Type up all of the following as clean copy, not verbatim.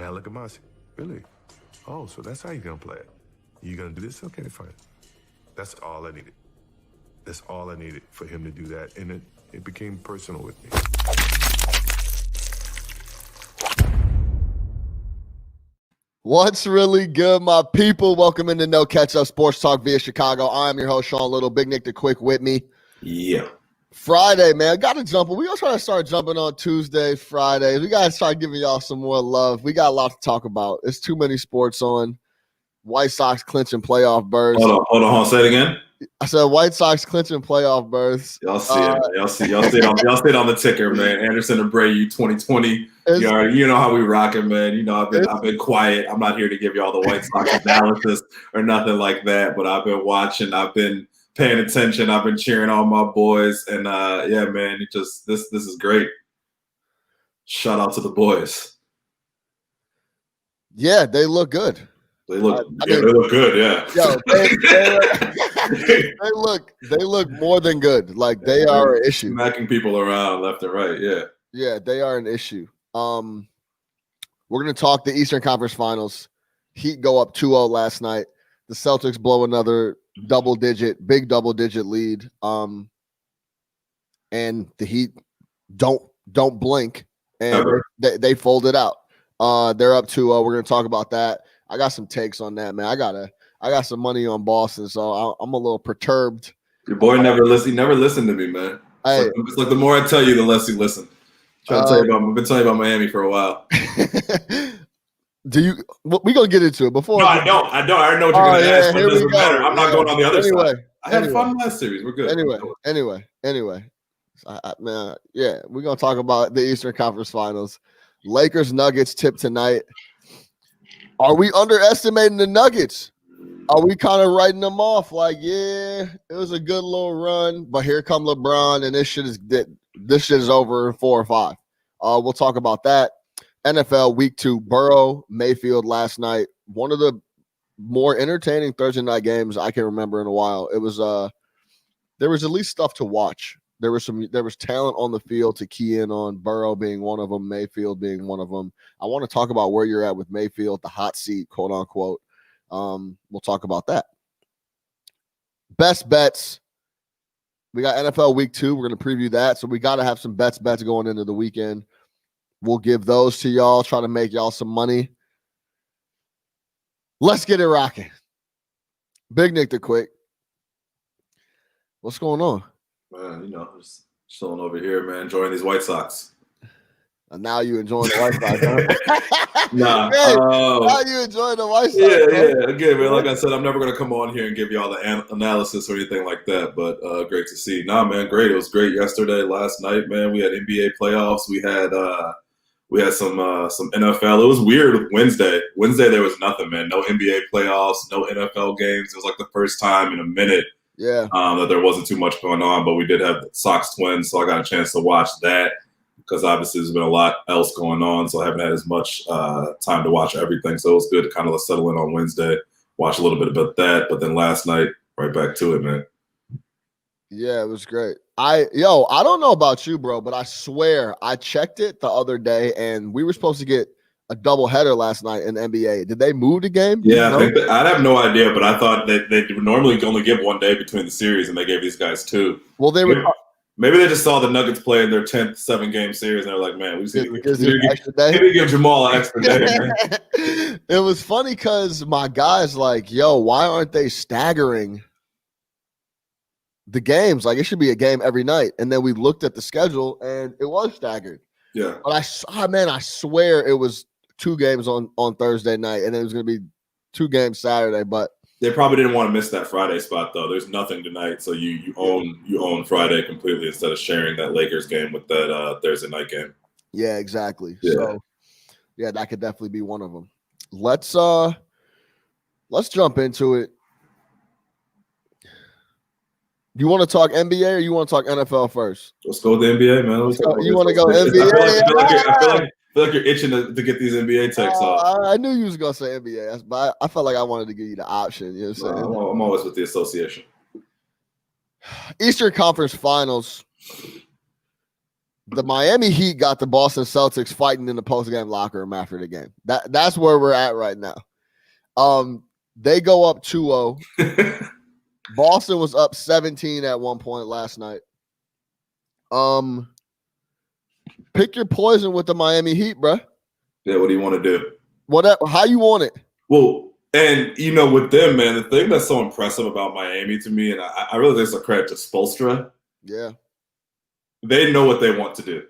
I look at Mossy. Really? Oh, so that's how you're going to play it. You going to do this? Okay, fine. That's all I needed. That's all I needed for him to do that. And it became personal with me. What's really good, my people? Welcome into No Catch Up Sports Talk via Chicago. I'm your host, Sean Little. Big Nick the Quick with me. Yeah. Friday, man. Got to jump. We're going to try to start jumping on Tuesdays, Fridays. We got to start giving y'all some more love. We got a lot to talk about. There's too many sports on. White Sox clinching playoff berths. Hold on. Say it again. I said White Sox clinching playoff berths. Y'all see it. Y'all see it on the ticker, man. Anderson and Abreu 2020. You know how we rocking, man. You know I've been quiet. I'm not here to give y'all the White Sox analysis or nothing like that. But I've been watching. I've been paying attention. I've been cheering on my boys, and yeah, man. This is great. Shout out to the boys. Yeah, they look good. They look good, yeah. Yo, they look more than good. Like they are an issue. Smacking people around left and right, yeah. Yeah, they are an issue. We're gonna talk the Eastern Conference Finals. Heat go up 2-0 last night. The Celtics blow another big double digit lead. And the Heat don't blink and they fold it out. They're up 2-0. We're gonna talk about that. I got some takes on that, man. I got some money on Boston, so I'm a little perturbed. Your boy never listened to me, man. It's like the more I tell you, the less you listen. I've been telling you about Miami for a while. We gonna get into it before? No, I don't. I already know what you're gonna ask, but it doesn't matter. I'm not going on the other side. I had fun last series. We're good. Anyway. Man, yeah, we're gonna talk about the Eastern Conference Finals. Lakers Nuggets tip tonight. Are we underestimating the Nuggets? Are we kind of writing them off? Like, yeah, it was a good little run, but here come LeBron, and this shit is over in 4 or 5. We'll talk about that. NFL Week 2, Burrow, Mayfield last night. One of the more entertaining Thursday night games I can remember in a while. It was there was at least stuff to watch. There was talent on the field to key in on, Burrow being one of them, Mayfield being one of them. I want to talk about where you're at with Mayfield, the hot seat, quote unquote. We'll talk about that. Best bets. We got NFL Week 2. We're going to preview that. So we got to have some bets going into the weekend. We'll give those to y'all, try to make y'all some money. Let's get it rocking. Big Nick the Quick. What's going on? Man, just chilling over here, man, enjoying these White Sox. And now you enjoying the White Sox, huh? Nah. Now you enjoying the White Sox. Yeah. Again, man, like I said, I'm never going to come on here and give you all the analysis or anything like that, but great to see. Nah, man, great. It was great yesterday, last night, man. We had NBA playoffs. We had some NFL. It was weird with Wednesday. Wednesday, there was nothing, man. No NBA playoffs, no NFL games. It was like the first time in a minute that there wasn't too much going on, but we did have the Sox Twins, so I got a chance to watch that because obviously there's been a lot else going on, so I haven't had as much time to watch everything. So it was good to kind of settle in on Wednesday, watch a little bit about that, but then last night, right back to it, man. Yeah, it was great. I don't know about you, bro, but I swear I checked it the other day, and we were supposed to get a doubleheader last night in the NBA. Did they move the game? Yeah, I have no idea, but I thought that they normally only give 1 day between the series, and they gave these guys 2. Well, maybe they just saw the Nuggets play in their 10th 7-game series, and they're like, man, we need to give Jamal an extra day. Man. It was funny because my guy's like, yo, why aren't they staggering the games? Like, it should be a game every night. And then we looked at the schedule, and it was staggered. Yeah. But I swear it was 2 games on Thursday night, and it was going to be 2 games Saturday. But they probably didn't want to miss that Friday spot, though. There's nothing tonight, so you own Friday completely instead of sharing that Lakers game with that Thursday night game. Yeah, exactly. Yeah. So, yeah, that could definitely be one of them. Let's jump into it. You want to talk NBA or you want to talk NFL first? Let's go with the NBA, man. You want to go NBA? I feel like you're itching to get these NBA takes off. I knew you was going to say NBA, but I felt like I wanted to give you the option. You know what I'm saying? I'm always with the association. Eastern Conference Finals. the Miami Heat got the Boston Celtics fighting in the post-game locker room after the game. That's where we're at right now. They go up 2-0. Boston was up 17 at one point last night. Pick your poison with the Miami Heat, bro. Yeah, what do you want to do? How you want it? Well, and with them, man, the thing that's so impressive about Miami to me, and I really think it's a credit to Spoelstra. Yeah. They know what they want to do.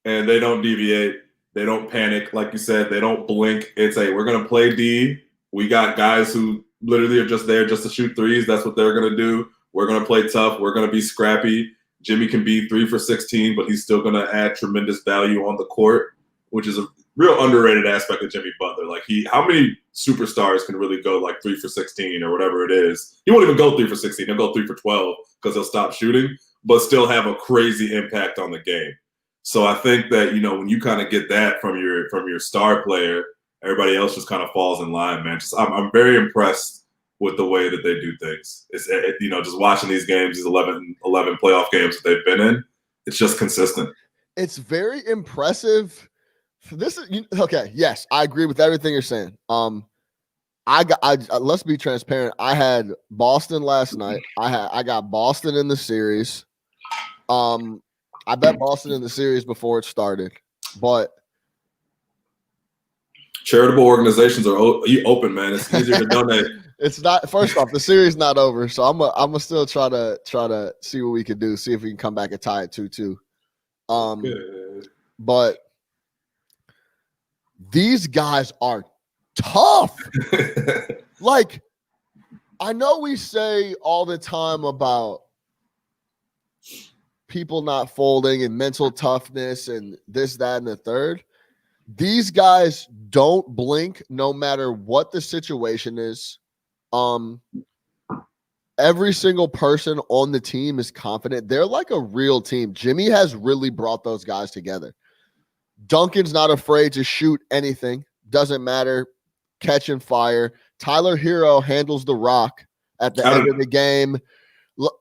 And they don't deviate. They don't panic. Like you said, they don't blink. It's we're going to play D. We got guys who literally are just there just to shoot threes. That's what they're going to do. We're going to play tough. We're going to be scrappy. Jimmy can be 3 for 16, but he's still going to add tremendous value on the court, which is a real underrated aspect of Jimmy Butler. Like how many superstars can really go like 3 for 16 or whatever it is? He won't even go 3 for 16. He'll go 3 for 12 because he'll stop shooting, but still have a crazy impact on the game. So I think that, when you kind of get that from your star player, everybody else just kind of falls in line, man. I'm very impressed with the way that they do things. It's just watching these games, these 11 playoff games that they've been in, it's just consistent. It's very impressive. This is okay. Yes, I agree with everything you're saying. Let's be transparent. I had Boston last night. I got Boston in the series. I bet Boston in the series before it started, but charitable organizations are open, man. It's easier to donate. It's not. First off, the series not over, so I'm gonna still try to see what we can do. See if we can come back and tie it 2-2. But these guys are tough. Like, I know we say all the time about people not folding and mental toughness and this, that, and the third. These guys don't blink no matter what the situation is. Every single person on the team is confident. They're like a real team. Jimmy has really brought those guys together. Duncan's not afraid to shoot anything. Doesn't matter. Catch and fire. Tyler Hero handles the rock at the end of the game.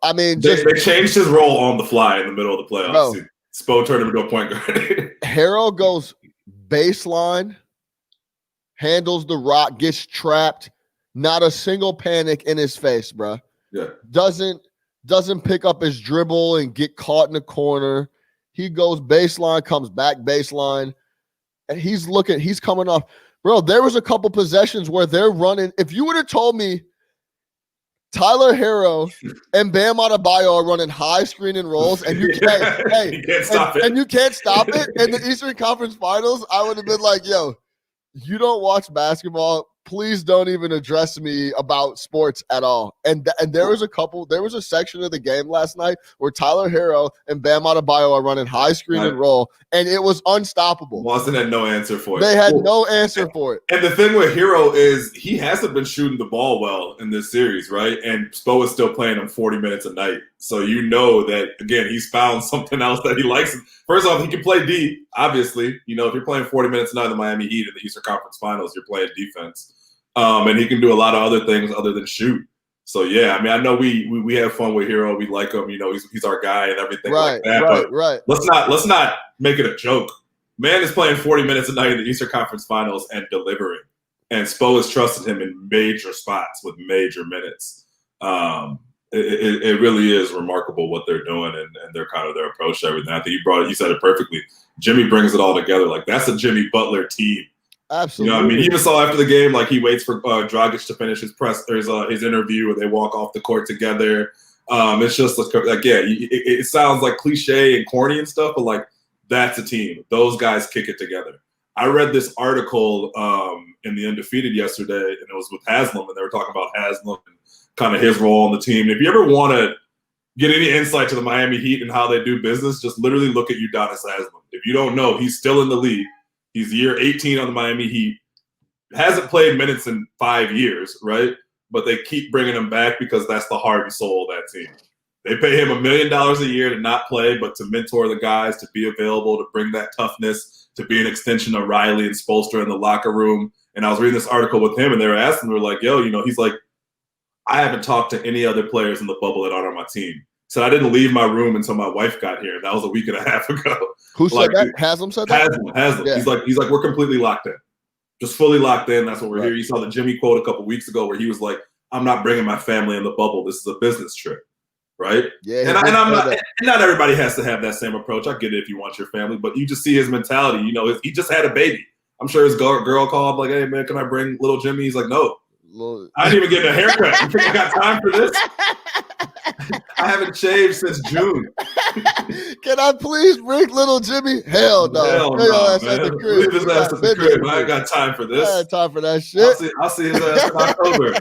I mean, they changed his role on the fly in the middle of the playoffs. Bro, Spo turned him into a point guard. Hero goes baseline, handles the rock, gets trapped. Not a single panic in his face, bro. Yeah. Doesn't pick up his dribble and get caught in the corner. He goes baseline, comes back baseline, and he's coming off. Bro, there was a couple possessions where they're running. If you would have told me Tyler Hero and Bam Adebayo are running high screen and rolls, and you can't, you can't stop it. And you can't stop it in the Eastern Conference Finals, I would have been like, yo, you don't watch basketball. Please don't even address me about sports at all. And there was a section of the game last night where Tyler Hero and Bam Adebayo are running high screen and roll, and it was unstoppable. Boston had no answer for it. They had no answer for it. And the thing with Hero is he hasn't been shooting the ball well in this series, right? And Spo is still playing him 40 minutes a night. So you know that, again, he's found something else that he likes. First off, he can play D, obviously. If you're playing 40 minutes a night in the Miami Heat in the Eastern Conference Finals, you're playing defense. And he can do a lot of other things other than shoot. So, yeah, I mean, I know we have fun with Hero. We like him. He's our guy and everything like that. Right. Let's not make it a joke. Man is playing 40 minutes a night in the Eastern Conference Finals and delivering. And Spo has trusted him in major spots with major minutes. It really is remarkable what they're doing and their approach to everything. I think you said it perfectly. Jimmy brings it all together. Like, that's a Jimmy Butler team. Absolutely. He even saw after the game, like he waits for Dragic to finish his his interview, and they walk off the court together. It's just like it sounds like cliche and corny and stuff, but like that's a team. Those guys kick it together. I read this article in the Undefeated yesterday, and it was with Haslam, and they were talking about Haslam and kind of his role on the team. If you ever want to get any insight to the Miami Heat and how they do business, just literally look at Udonis Haslam. If you don't know, he's still in the league. He's year 18 on the Miami Heat. Hasn't played minutes in 5 years, right? But they keep bringing him back because that's the heart and soul of that team. They pay him $1 million a year to not play, but to mentor the guys, to be available, to bring that toughness, to be an extension of Riley and Spoelstra in the locker room. And I was reading this article with him, and they were asking, they were like, yo, he's like, I haven't talked to any other players in the bubble that aren't on my team. Said I didn't leave my room until my wife got here. That was a week and a half ago. Who said that? Haslam said that? Haslam. Yeah. He's like, we're completely locked in. Just fully locked in. That's what we're here. You saw the Jimmy quote a couple weeks ago where he was like, I'm not bringing my family in the bubble. This is a business trip. Right? Yeah. And I'm not, and not everybody has to have that same approach. I get it if you want your family, but you just see his mentality. You know, he just had a baby. I'm sure his girl called like, hey, man, can I bring little Jimmy? He's like, no. I didn't even get a haircut. You think I got time for this? I haven't shaved since June. Can I please bring little Jimmy? Hell no. Hell no, man. Leave his ass at the crib. I ain't got time for this. I ain't time for that shit. I'll see his ass in October.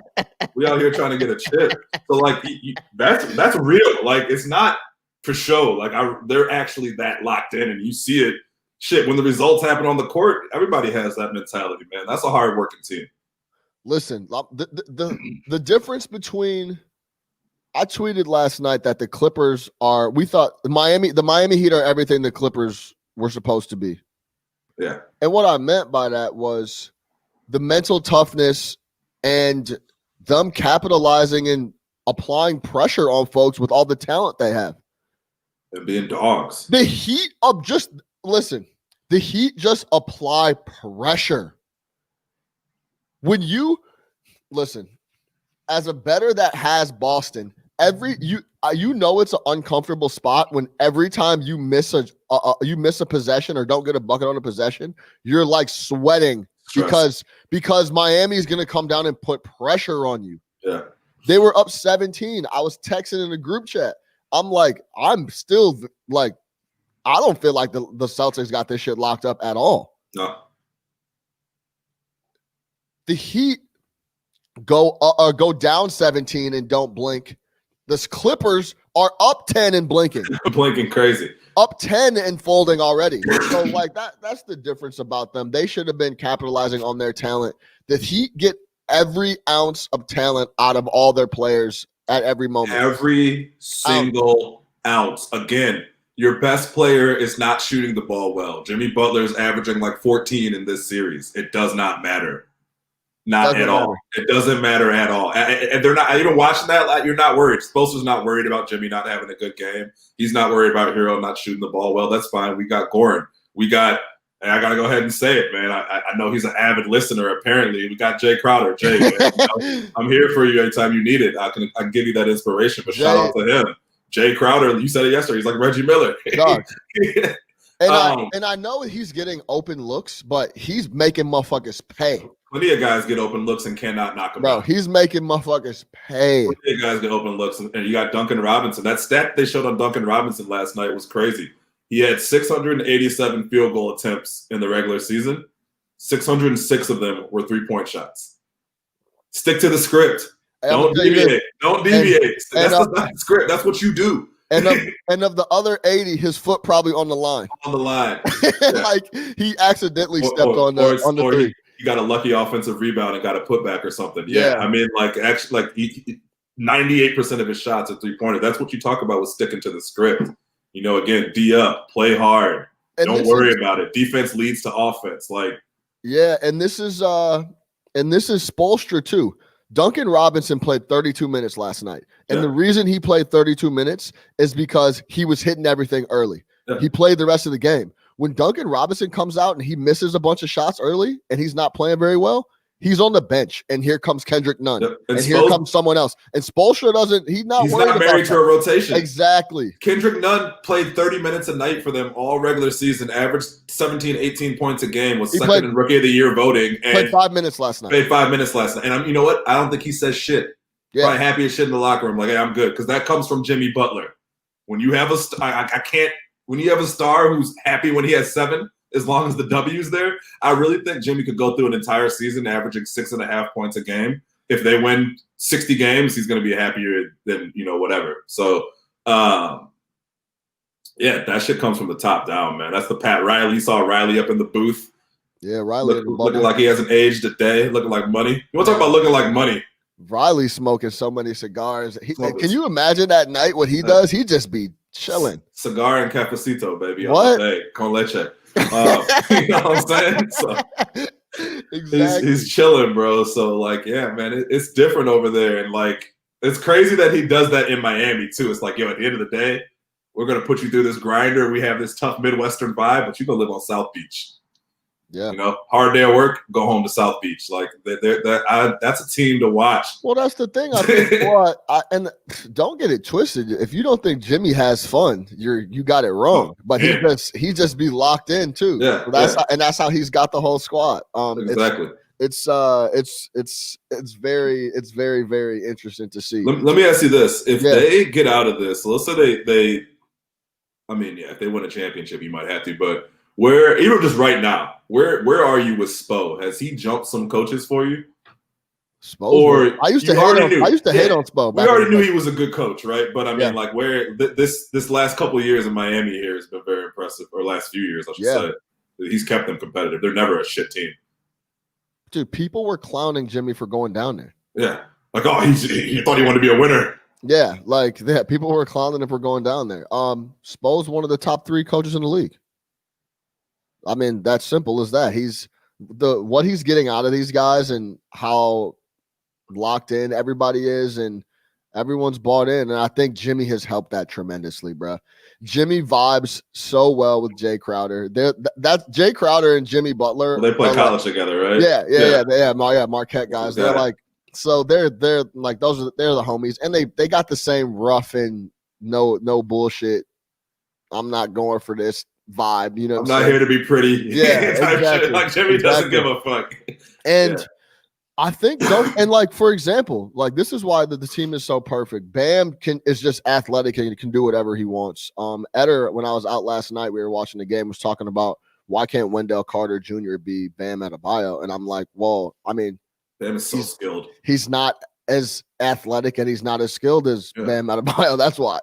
We out here trying to get a chip. So, like, that's real. Like, it's not for show. Like, they're actually that locked in, and you see it. Shit, when the results happen on the court, everybody has that mentality, man. That's a hard-working team. Listen, the difference between I tweeted last night that the Clippers are we thought the Miami Heat are everything the Clippers were supposed to be. Yeah. And what I meant by that was the mental toughness and them capitalizing and applying pressure on folks with all the talent they have. And being dogs. The Heat the Heat just apply pressure. When you listen, as a bettor that has Boston, you know it's an uncomfortable spot when every time you miss a possession or don't get a bucket on a possession, you're like sweating because Miami is going to come down and put pressure on you. Yeah, they were up 17. I was texting in a group chat. I'm like, I'm still like, I don't feel like the Celtics got this shit locked up at all. No. The Heat go down 17 and don't blink. The Clippers are up 10 and blinking. Blinking crazy. Up 10 and folding already. So like that's the difference about them. They should have been capitalizing on their talent. The Heat get every ounce of talent out of all their players at every moment. Every single ounce. Again, your best player is not shooting the ball well. Jimmy Butler is averaging like 14 in this series. It does not matter. Not at all. It doesn't matter at all. And they're not even watching that. You're not worried. Spoelstra's not worried about Jimmy not having a good game. He's not worried about Hero not shooting the ball well. That's fine. We got Goran. And I got to go ahead and say it, man. I know he's an avid listener, apparently. We got Jay Crowder. Jay, man, I'm here for you anytime you need it. I can give you that inspiration. But shout out to him. Jay Crowder, you said it yesterday. He's like Reggie Miller. And I know he's getting open looks, but he's making motherfuckers pay. Plenty of guys get open looks and cannot knock them out. He's making motherfuckers pay. Plenty of guys get open looks, and you got Duncan Robinson. That stat they showed on Duncan Robinson last night was crazy. He had 687 field goal attempts in the regular season. 606 of them were three-point shots. Stick to the script. Don't deviate. Don't deviate. That's the script. That's what you do. And of the other 80, his foot probably on the line. On the line. Like he accidentally stepped on the three. He got a lucky offensive rebound and got a putback or something. Yeah. I mean, like, actually, like 98% of his shots are three-pointer. That's what you talk about with sticking to the script. You know, again, D up, play hard. Don't worry about it. Defense leads to offense. Like, yeah, and this is Spoelstra too. Duncan Robinson played 32 minutes last night. And the reason he played 32 minutes is because he was hitting everything early. Yeah. He played the rest of the game. When Duncan Robinson comes out and he misses a bunch of shots early and he's not playing very well, he's on the bench. And here comes Kendrick Nunn. Yep. And here comes someone else. And Spoelstra he's not married to a rotation. Exactly. Kendrick Nunn played 30 minutes a night for them all regular season, averaged 17, 18 points a game, was second in Rookie of the Year voting. And played 5 minutes last night. And you know what? I don't think he says shit. Yeah. Probably happy as shit in the locker room. Like, hey, I'm good. Because that comes from Jimmy Butler. When you have when you have a star who's happy when he has 7, as long as the W's there, I really think Jimmy could go through an entire season averaging 6.5 points a game. If they win 60 games, he's going to be happier than, whatever. So, that shit comes from the top down, man. That's the Pat Riley. You saw Riley up in the booth. Yeah, Riley looking like he hasn't aged a day, looking like money. You want to talk about looking like money? Riley smoking so many cigars. Can you imagine that night what he does? He just be chilling. Cigar and cafecito, baby. What? Con leche. You know what I'm saying? So exactly. he's chilling, bro. So, like, yeah, man, it's different over there. And, like, It's crazy that he does that in Miami too. It's like, yo, at the end of the day, we're gonna put you through this grinder. We have this tough Midwestern vibe, but you gonna live on South Beach. Yeah, hard day at work, go home to South Beach. Like that's a team to watch. Well, that's the thing. I think, and don't get it twisted. If you don't think Jimmy has fun, you got it wrong. But he just be locked in too. Yeah, so that's how he's got the whole squad. Exactly. It's very very interesting to see. Let me ask you this: if they get out of this, so let's say they, if they win a championship, you might have to. But where, even just right now, where are you with Spo? Has he jumped some coaches for you? Spo, I used to hate on Spo. We already knew he was a good coach, right? But like where this last couple of years in Miami here has been very impressive, or last few years, I should say. He's kept them competitive. They're never a shit team. Dude, people were clowning Jimmy for going down there. Yeah. Like, he thought he wanted to be a winner. Yeah, people were clowning him for going down there. Spo's one of the top 3 coaches in the league. That's simple as that. He's what he's getting out of these guys and how locked in everybody is, and everyone's bought in. And I think Jimmy has helped that tremendously, bro. Jimmy vibes so well with Jay Crowder. That's Jay Crowder and Jimmy Butler. Well, they play college together, right? Yeah. Marquette guys. They're like, so they're like they're the homies, and they got the same rough and no bullshit. I'm not going for this vibe. You know, I'm not here to be pretty. Yeah, exactly. Like Jimmy doesn't give a fuck. And I think, for example, this is why the team is so perfect. Bam is just athletic and can do whatever he wants. Eder, when I was out last night, we were watching the game, was talking about why can't Wendell Carter Jr. be Bam Adebayo? And I'm like, well, Bam is so skilled. He's not as athletic and he's not as skilled as Bam Adebayo. That's why.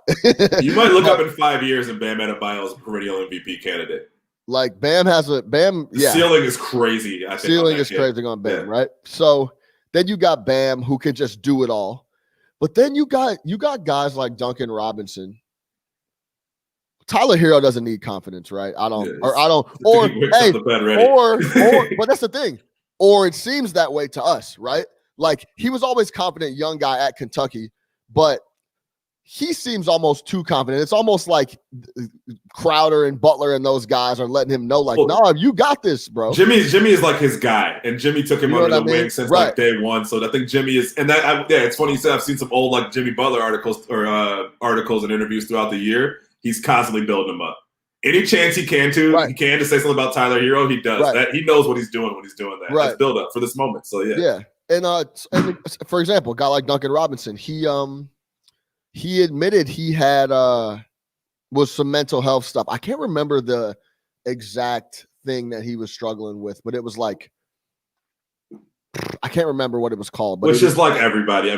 You might look up in 5 years and Bam Adebayo is a perennial MVP candidate. Like Bam has ceiling is crazy. I think ceiling is crazy on Bam, right? So then you got Bam who can just do it all, but then you got guys like Duncan Robinson. Tyler Hero doesn't need confidence, right? But that's the thing. Or it seems that way to us, right? Like he was always confident, young guy at Kentucky, but he seems almost too confident. It's almost like Crowder and Butler and those guys are letting him know, no, you got this, bro. Jimmy is like his guy, and Jimmy took him under the wing since like day one. So I think Jimmy is, and it's funny you said I've seen some old like Jimmy Butler articles and interviews throughout the year. He's constantly building him up. Any chance he can to say something about Tyler Hero, he does. That he knows what he's doing when he's doing that. It's build up for this moment. So yeah. And for example, a guy like Duncan Robinson, he admitted he had was some mental health stuff. I can't remember the exact thing that he was struggling with, but it was like I can't remember what it was called. But which is like everybody.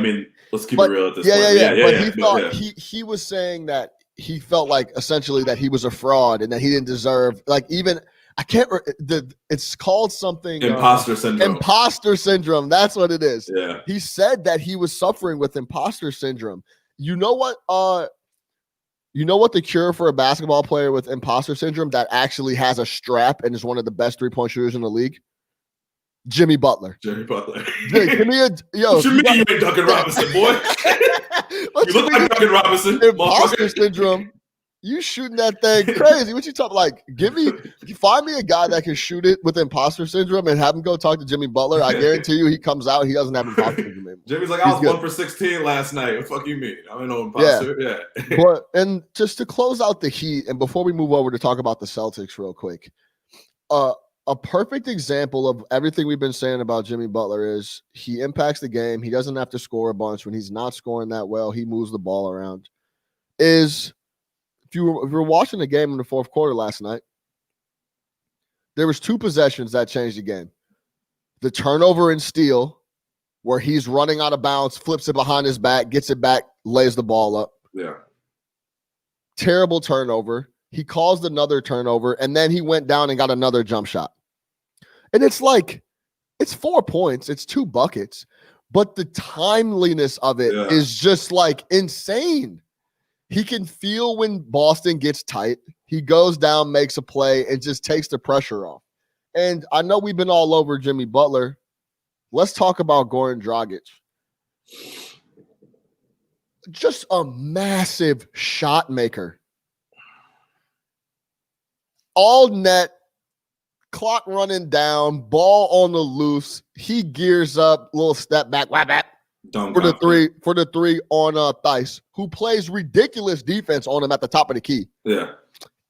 Let's keep it real at this point. He was saying that he felt like essentially that he was a fraud and that he didn't deserve it's called something imposter syndrome. Imposter syndrome. That's what it is. Yeah. He said that he was suffering with imposter syndrome. You know what the cure for a basketball player with imposter syndrome that actually has a strap and is one of the best 3-point shooters in the league? Jimmy Butler. Jimmy Butler. Give me what you mean you ain't Duncan Robinson, boy? You look like Duncan Robinson. Imposter syndrome. You shooting that thing crazy. What you talking like? Find me a guy that can shoot it with imposter syndrome and have him go talk to Jimmy Butler. I guarantee you he comes out, he doesn't have imposter syndrome anymore. Jimmy's like, I was 1 for 16 last night. What the fuck you mean? I don't know imposter. Yeah. And just to close out the Heat, and before we move over to talk about the Celtics real quick, a perfect example of everything we've been saying about Jimmy Butler is he impacts the game. He doesn't have to score a bunch. When he's not scoring that well, he moves the ball around. If you were watching the game in the fourth quarter last night, there was 2 possessions that changed the game. The turnover and steal, where he's running out of bounds, flips it behind his back, gets it back, lays the ball up. Yeah. Terrible turnover. He caused another turnover, and then he went down and got another jump shot. And it's like, it's 4 points, it's 2 buckets, but the timeliness of it is just like insane. He can feel when Boston gets tight. He goes down, makes a play, and just takes the pressure off. And I know we've been all over Jimmy Butler. Let's talk about Goran Dragic. just a massive shot maker. All net, clock running down, ball on the loose. He gears up, little step back, whap, whap, for the three on Theis, who plays ridiculous defense on him at the top of the key. Yeah.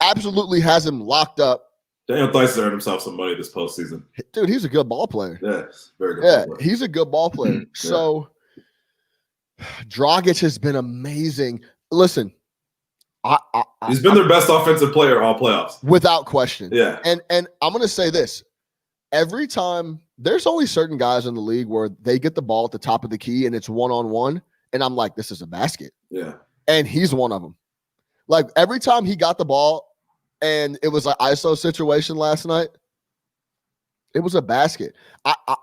Absolutely has him locked up. Daniel Theis has earned himself some money this postseason. Dude, he's a good ball player. Yeah, very good. Yeah, he's a good ball player. So Dragic has been amazing. Listen, he's been their best offensive player all playoffs. Without question. Yeah. And I'm going to say this. Every time, there's only certain guys in the league where they get the ball at the top of the key and it's one-on-one, and I'm like, this is a basket. Yeah. And he's one of them. Like, every time he got the ball and it was an ISO situation last night, it was a basket.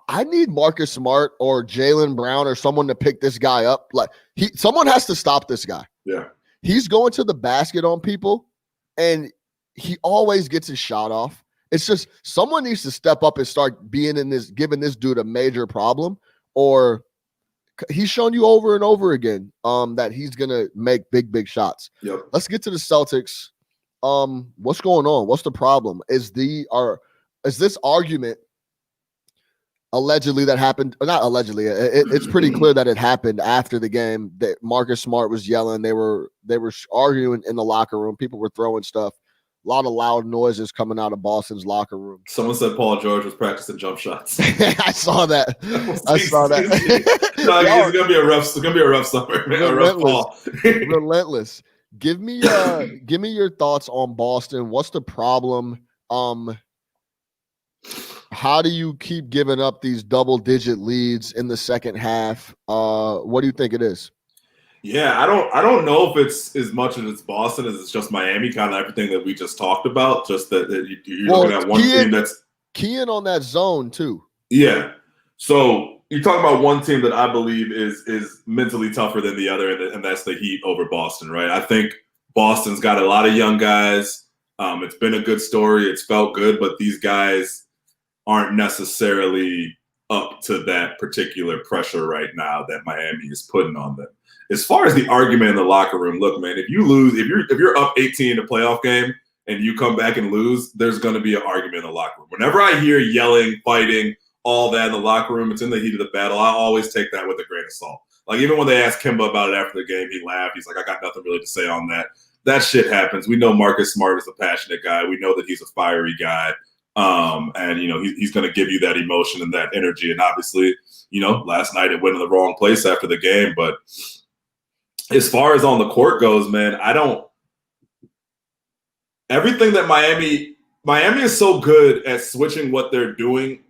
I need Marcus Smart or Jaylen Brown or someone to pick this guy up. Like, someone has to stop this guy. Yeah. He's going to the basket on people, and he always gets his shot off. It's just someone needs to step up and start being in this, giving this dude a major problem, or he's shown you over and over again that he's gonna make big shots. Yep. Let's get to the Celtics. What's going on? What's the problem? Is this argument allegedly that happened? Or not allegedly. It's pretty clear that it happened after the game. That Marcus Smart was yelling. They were arguing in the locker room. People were throwing stuff. A lot of loud noises coming out of Boston's locker room. Someone said Paul George was practicing jump shots. I saw that. No, it's gonna be a rough. It's gonna be a rough summer. A rough fall. Relentless. Give me your thoughts on Boston. What's the problem? How do you keep giving up these double-digit leads in the second half? What do you think it is? Yeah, I don't know if it's as much as it's Boston as it's just Miami, kind of everything that we just talked about. Just that you're looking at one team that's keying on that zone too. Yeah. So you're talking about one team that I believe is mentally tougher than the other, and that's the Heat over Boston, right? I think Boston's got a lot of young guys. It's been a good story. It's felt good, but these guys aren't necessarily up to that particular pressure right now that Miami is putting on them. As far as the argument in the locker room, look, man, if you lose, if you're up 18 in a playoff game and you come back and lose, there's going to be an argument in the locker room. Whenever I hear yelling, fighting, all that in the locker room, it's in the heat of the battle. I always take that with a grain of salt. Like, even when they asked Kemba about it after the game, he laughed. He's like, I got nothing really to say on that. That shit happens. We know Marcus Smart is a passionate guy. We know that he's a fiery guy. And, he's going to give you that emotion and that energy. And obviously, last night it went in the wrong place after the game. But as far as on the court goes, man, everything that Miami is so good at switching what they're doing.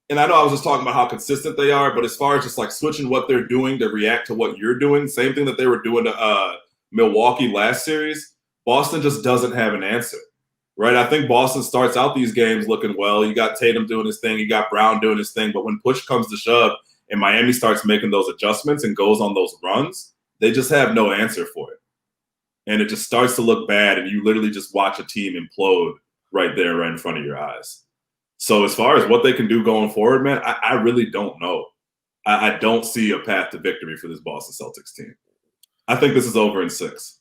And I know I was just talking about how consistent they are, but as far as just like switching what they're doing to react to what you're doing, same thing that they were doing to Milwaukee last series, Boston just doesn't have an answer, right? I think Boston starts out these games looking well. You got Tatum doing his thing. You got Brown doing his thing. But when push comes to shove and Miami starts making those adjustments and goes on those runs, they just have no answer for it. And it just starts to look bad, and you literally just watch a team implode right there, right in front of your eyes. So as far as what they can do going forward, man, I really don't know. I don't see a path to victory for this Boston Celtics team. I think this is over in 6.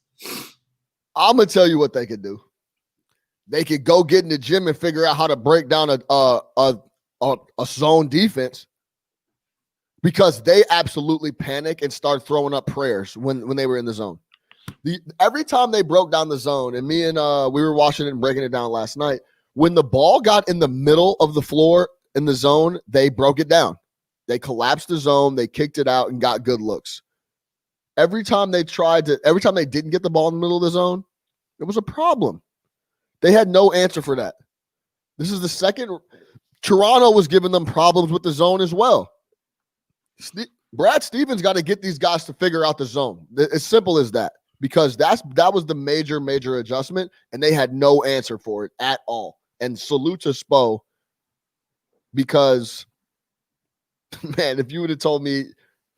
I'm going to tell you what they could do. They could go get in the gym and figure out how to break down a zone defense, because they absolutely panic and start throwing up prayers when they were in the zone. Every time they broke down the zone, and me and we were watching it and breaking it down last night, when the ball got in the middle of the floor in the zone, they broke it down. They collapsed the zone, they kicked it out, and got good looks. Every time they didn't get the ball in the middle of the zone, it was a problem. They had no answer for that. This is the second. Toronto was giving them problems with the zone as well. Brad Stevens got to get these guys to figure out the zone. As simple as that, because that was the major adjustment, and they had no answer for it at all. And salute to Spo, because, man, if you would have told me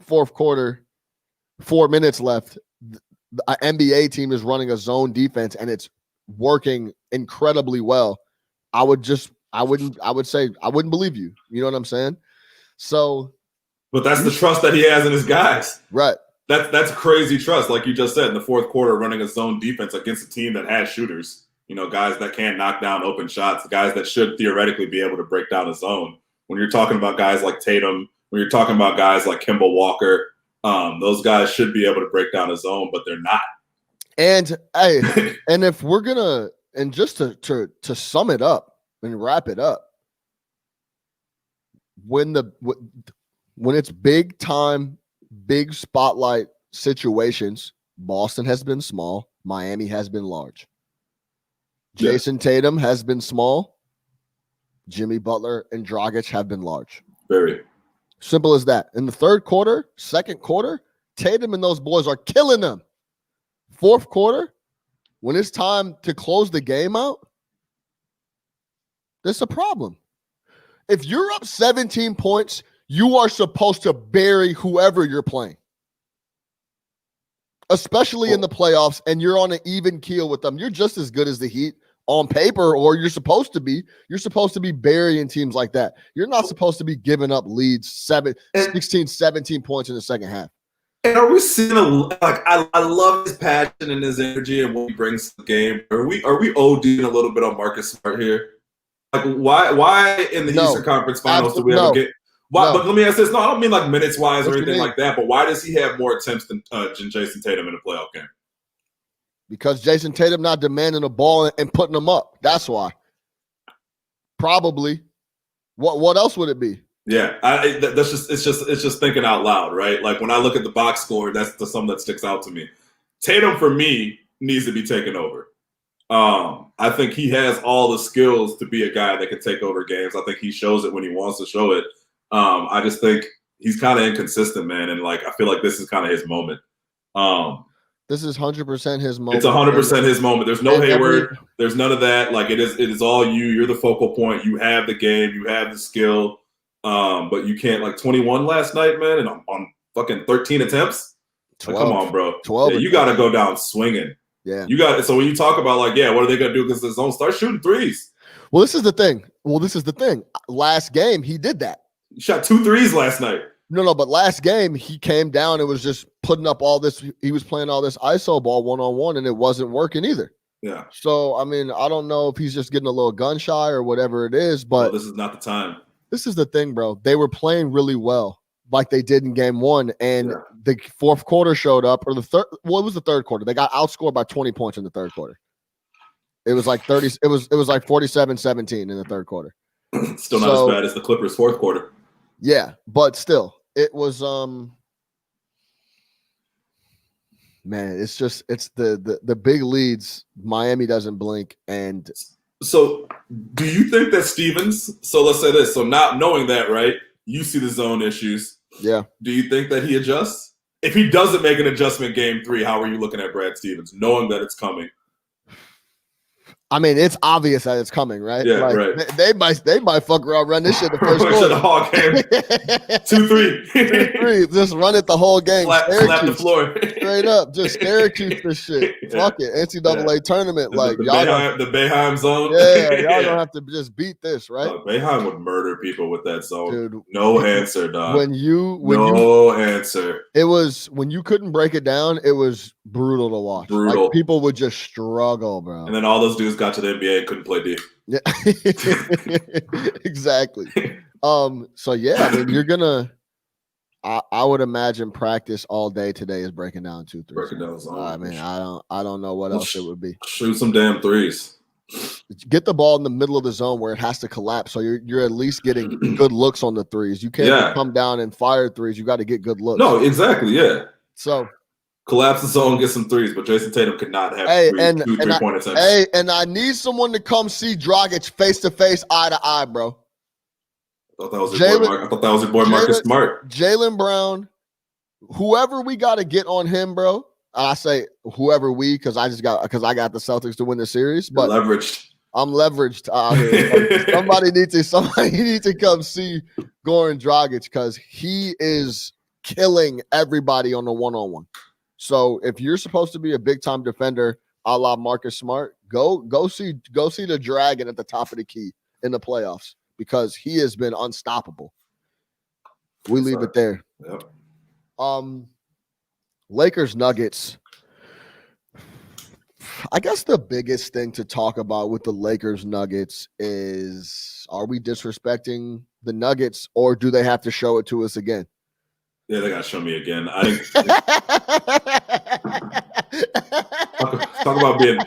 fourth quarter, 4 minutes left, the NBA team is running a zone defense and it's working incredibly well, I would say I wouldn't believe you. You know what I'm saying? So, but that's the trust that he has in his guys. Right. That's crazy trust, like you just said, in the fourth quarter, running a zone defense against a team that has shooters. Guys that can knock down open shots, guys that should theoretically be able to break down a zone. When you're talking about guys like Tatum, when you're talking about guys like Kemba Walker, those guys should be able to break down a zone, but they're not. And and if we're gonna, and just to sum it up and wrap it up, when it's big time, big spotlight situations, Boston has been small, Miami has been large. Jason Tatum has been small. Jimmy Butler and Dragic have been large. Very simple as that. In the third quarter, second quarter, Tatum and those boys are killing them. Fourth quarter, when it's time to close the game out, there's a problem. If you're up 17 points, you are supposed to bury whoever you're playing, especially in the playoffs, and you're on an even keel with them. You're just as good as the Heat on paper, or you're supposed to be. You're supposed to be burying teams like that. You're not supposed to be giving up leads 16, 17 points in the second half. And are we seeing I love his passion and his energy and what he brings to the game. Are we ODing a little bit on Marcus Smart here? Like why in the Eastern Conference Finals do we ever get why? But let me ask this. No, I don't mean like minutes wise or anything like that, but why does he have more attempts than Jason Tatum in a playoff game? Because Jason Tatum not demanding the ball and putting them up. That's why. Probably. What else would it be? Yeah, it's just thinking out loud, right? Like when I look at the box score, that's the something that sticks out to me. Tatum for me needs to be taken over. I think he has all the skills to be a guy that can take over games. I think he shows it when he wants to show it. I just think he's kind of inconsistent, man, and like I feel like this is kind of his moment. This is 100% his moment. It's 100% his moment. There's no Hayward. There's none of that. Like it is all you. You're the focal point. You have the game. You have the skill. But you can't, like 21 last night, man, and on fucking 13 attempts. 12. Like, come on, bro. 12. Yeah, you got to go down swinging. Yeah. You got it. So when you talk about like, yeah, what are they gonna do because the zone? Start shooting threes. Well, this is the thing. Last game, he did that. He shot 2 threes last night. No, but last game he came down and was just putting up all this. He was playing all this ISO ball 1-on-1, and it wasn't working either. Yeah. So I mean, I don't know if he's just getting a little gun shy or whatever it is, but this is not the time. This is the thing, bro. They were playing really well, like they did in game one, and the fourth quarter showed up, or the third. Well, it was the third quarter. They got outscored by 20 points in the third quarter. It was like 30. It was like 47-17 in the third quarter. Still not as bad as the Clippers' fourth quarter. Yeah, but still, it was man, it's the big leads. Miami doesn't blink, and so do you think that Stevens? So let's say this. So not knowing that, right? You see the zone issues. Yeah. Do you think that he adjusts? If he doesn't make an adjustment game 3, how are you looking at Brad Stevens, knowing that it's coming? I mean, it's obvious that it's coming, right? Yeah, like, right. They might fuck around, run this shit the first quarter. The whole game. 2-3. 2-3. Just run it the whole game. Slap the floor. Straight up. Just Syracuse this shit. Yeah. Fuck it. NCAA tournament. Like the Boeheim zone. Yeah, y'all don't have to just beat this, right? Boeheim would murder people with that zone. Dude, no answer, dog. Answer. It was when you couldn't break it down, it was brutal to watch. Brutal. Like, people would just struggle, bro. And then all those dudes got to the NBA and couldn't play D. Yeah. Exactly. So yeah, I mean, you're gonna I would imagine practice all day today is breaking down 2 3s. Breaking down zone. I mean, I don't know what else it would be. Shoot some damn threes. Get the ball in the middle of the zone where it has to collapse, so you're at least getting good looks on the threes. You can't come down and fire threes. You got to get good looks. No, exactly. Yeah. So collapse the zone, get some threes, but Jason Tatum could not have 3-point attempts. Hey, and I need someone to come see Dragic face to face, eye to eye, bro. I thought that was your boy Marcus Smart. Jaylen Brown, whoever we got to get on him, bro. I say whoever because I got the Celtics to win the series, but I'm leveraged out here. somebody needs to come see Goran Dragic because he is killing everybody on the 1-on-1. So if you're supposed to be a big time defender, a la Marcus Smart, go see the Dragon at the top of the key in the playoffs because he has been unstoppable. We leave it there. Yep. Lakers Nuggets. I guess the biggest thing to talk about with the Lakers Nuggets is, are we disrespecting the Nuggets, or do they have to show it to us again? Yeah, they got to show me again. I think talk about being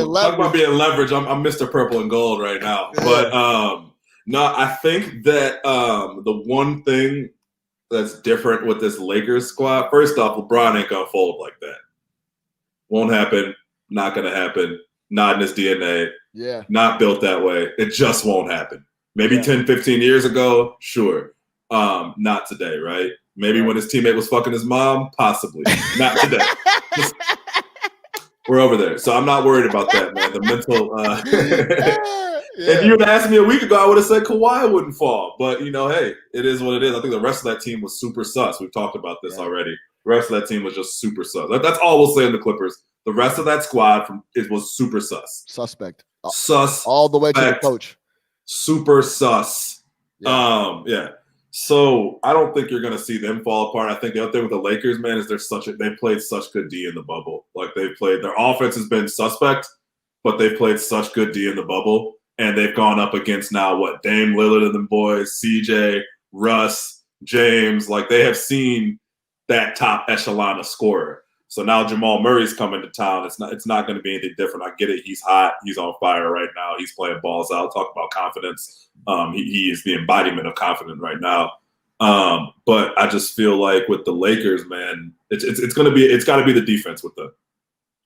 leverage. I'm Mr. Purple and Gold right now. But no, I think that the one thing that's different with this Lakers squad, first off, LeBron ain't gonna fold like that. Won't happen. Not gonna happen. Not in his DNA. Yeah. Not built that way. It just won't happen. Maybe 10, 15 years ago, sure. Not today, right? Maybe when his teammate was fucking his mom, possibly. Not today. We're over there. So I'm not worried about that, man. The mental If you had asked me a week ago, I would have said Kawhi wouldn't fall. But hey, it is what it is. I think the rest of that team was super sus. We've talked about this already. The rest of that team was just super sus. That's all we'll say in the Clippers. The rest of that squad was super sus. Suspect. Sus. All the way to the coach. Super sus. Yeah. So I don't think you're going to see them fall apart. I think the other thing with the Lakers, man, is they played such good D in the bubble. Like their offense has been suspect, but they've played such good D in the bubble. And they've gone up against now Dame Lillard and them boys, CJ, Russ, James. Like they have seen that top echelon of scorer. So now Jamal Murray's coming to town. It's not going to be anything different. I get it. He's hot. He's on fire right now. He's playing balls out. Talk about confidence. He is the embodiment of confidence right now. But I just feel like with the Lakers, man, it's got to be the defense with them.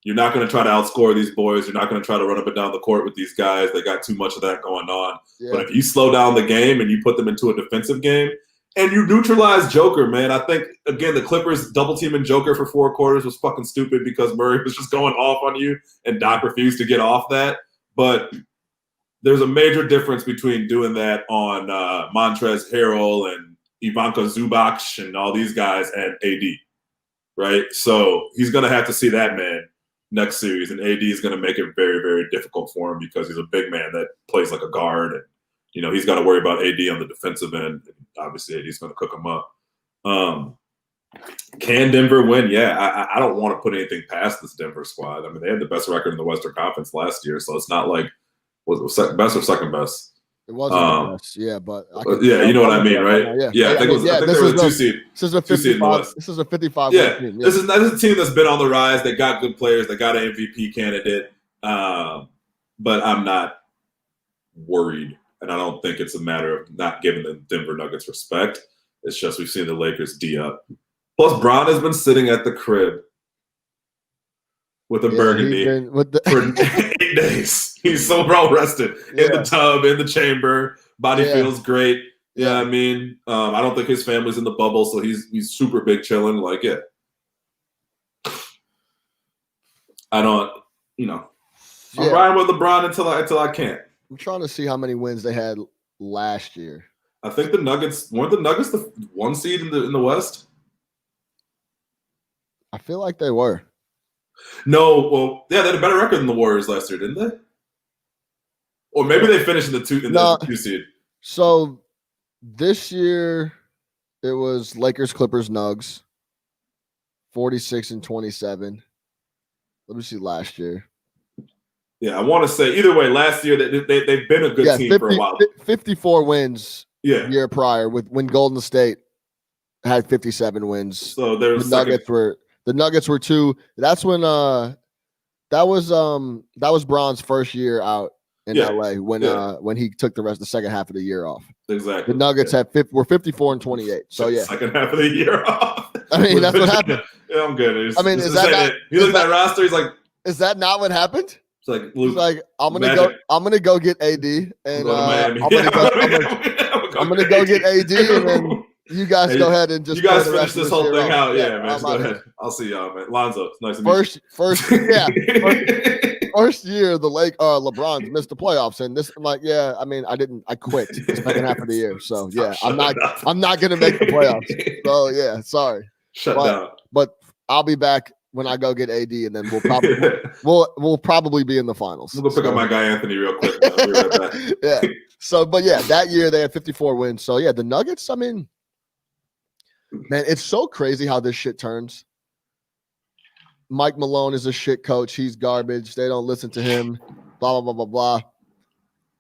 You're not going to try to outscore these boys. You're not going to try to run up and down the court with these guys. They got too much of that going on. Yeah. But if you slow down the game and you put them into a defensive game and you neutralize Joker, man, I think, again, the Clippers double-teaming Joker for 4 quarters was fucking stupid because Murray was just going off on you and Doc refused to get off that. But there's a major difference between doing that on Montrezl Harrell and Ivanka Zubac and all these guys and AD, right? So he's going to have to see that man next series, and AD is going to make it very, very difficult for him because he's a big man that plays like a guard, and he's got to worry about AD on the defensive end. Obviously, AD is going to cook him up. Can Denver win? Yeah, I don't want to put anything past this Denver squad. I mean, they had the best record in the Western Conference last year, so it's not like was it best or second best. It wasn't the best, yeah, but you know what I mean, right? I think they were the 2 seed. This is a 55. This is a 55. Yeah, team. This is a team that's been on the rise. They got good players. They got an MVP candidate. But I'm not worried, and I don't think it's a matter of not giving the Denver Nuggets respect. It's just we've seen the Lakers D up. Plus, Bron has been sitting at the crib with a burgundy for 8 days. He's so well rested in the tub, in the chamber. Body feels great. Yeah, I mean, I don't think his family's in the bubble, so he's super big chilling. Like, I don't, I'm riding with LeBron until I can't. I'm trying to see how many wins they had last year. I think weren't the Nuggets the 1 seed in the West? I feel like they were. No, well, yeah, they had a better record than the Warriors last year, didn't they? Or maybe they finished in the 2 seed. So this year it was Lakers, Clippers, Nugs, 46 and 27. Let me see last year. Yeah, I want to say either way. Last year they've been a good team for a while. 54 wins. The year prior when Golden State had 57 wins. So the Nuggets were 2. That's when that was Bron's first year out in LA when he took the second half of the year off. Exactly. The Nuggets were 54 and 28. So second half of the year off. I mean, that's what happened. Yeah, I'm good. Is that not, he looked at that roster, he's like, is that not what happened? It's like Luke, he's like, I'm gonna go get AD and I'm gonna go get AD and then you guys go ahead and just finish this whole thing out. Yeah, man. Go ahead. I'll see y'all, man. Lonzo, it's nice to meet you. First year LeBron's missed the playoffs, and this I'm like, I quit the second half of the year. So I'm not gonna make the playoffs. So sorry. Shut down. But I'll be back when I go get AD, and then we'll probably be in the finals. I'm gonna pick up my guy Anthony real quick. I'll be right back. Yeah. So, but that year they had 54 wins. So the Nuggets, I mean, Man, it's so crazy how this shit turns. Mike Malone is a shit coach. He's garbage. They don't listen to him. Blah, blah, blah, blah, blah.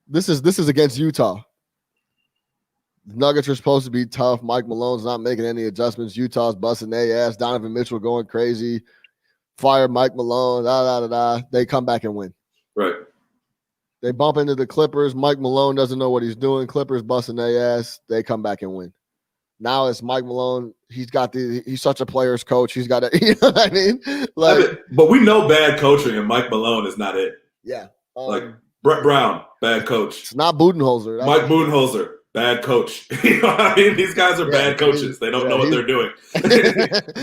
This is against Utah. The Nuggets are supposed to be tough. Mike Malone's not making any adjustments. Utah's busting their ass. Donovan Mitchell going crazy. Fire Mike Malone. They come back and win. Right. They bump into the Clippers. Mike Malone doesn't know what he's doing. Clippers busting their ass. They come back and win. Now it's Mike Malone. He's such a player's coach. He's got you know what I mean? But we know bad coaching, and Mike Malone is not it. Yeah. Brett Brown, bad coach. It's not Budenholzer. Mike Budenholzer, bad coach. You know what I mean? These guys are bad coaches. They don't know what they're doing.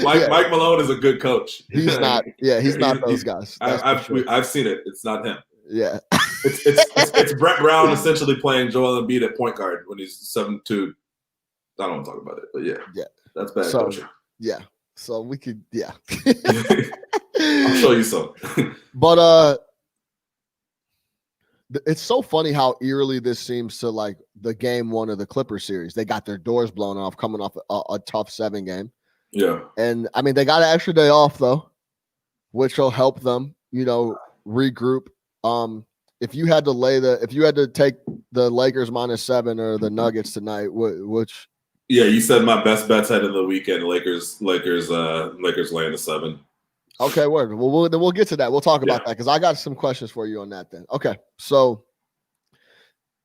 Mike Malone is a good coach. He's not. Yeah, he's not those guys. I've seen it. It's not him. Yeah. It's Brett Brown essentially playing Joel Embiid at point guard when he's 7'2". I don't want to talk about it, but yeah, that's bad coaching. Yeah, so we could, I'll show you some. But it's so funny how eerily this seems to like the game one of the Clippers series. They got their doors blown off coming off a tough 7 game. Yeah, and I mean they got an extra day off though, which will help them, regroup. If you had to take the Lakers -7 or the Nuggets tonight, which? Yeah, you said my best bets heading into the weekend. Lakers laying the 7. Okay, word. Well, we'll get to that. We'll talk about that because I got some questions for you on that. Then, okay. So,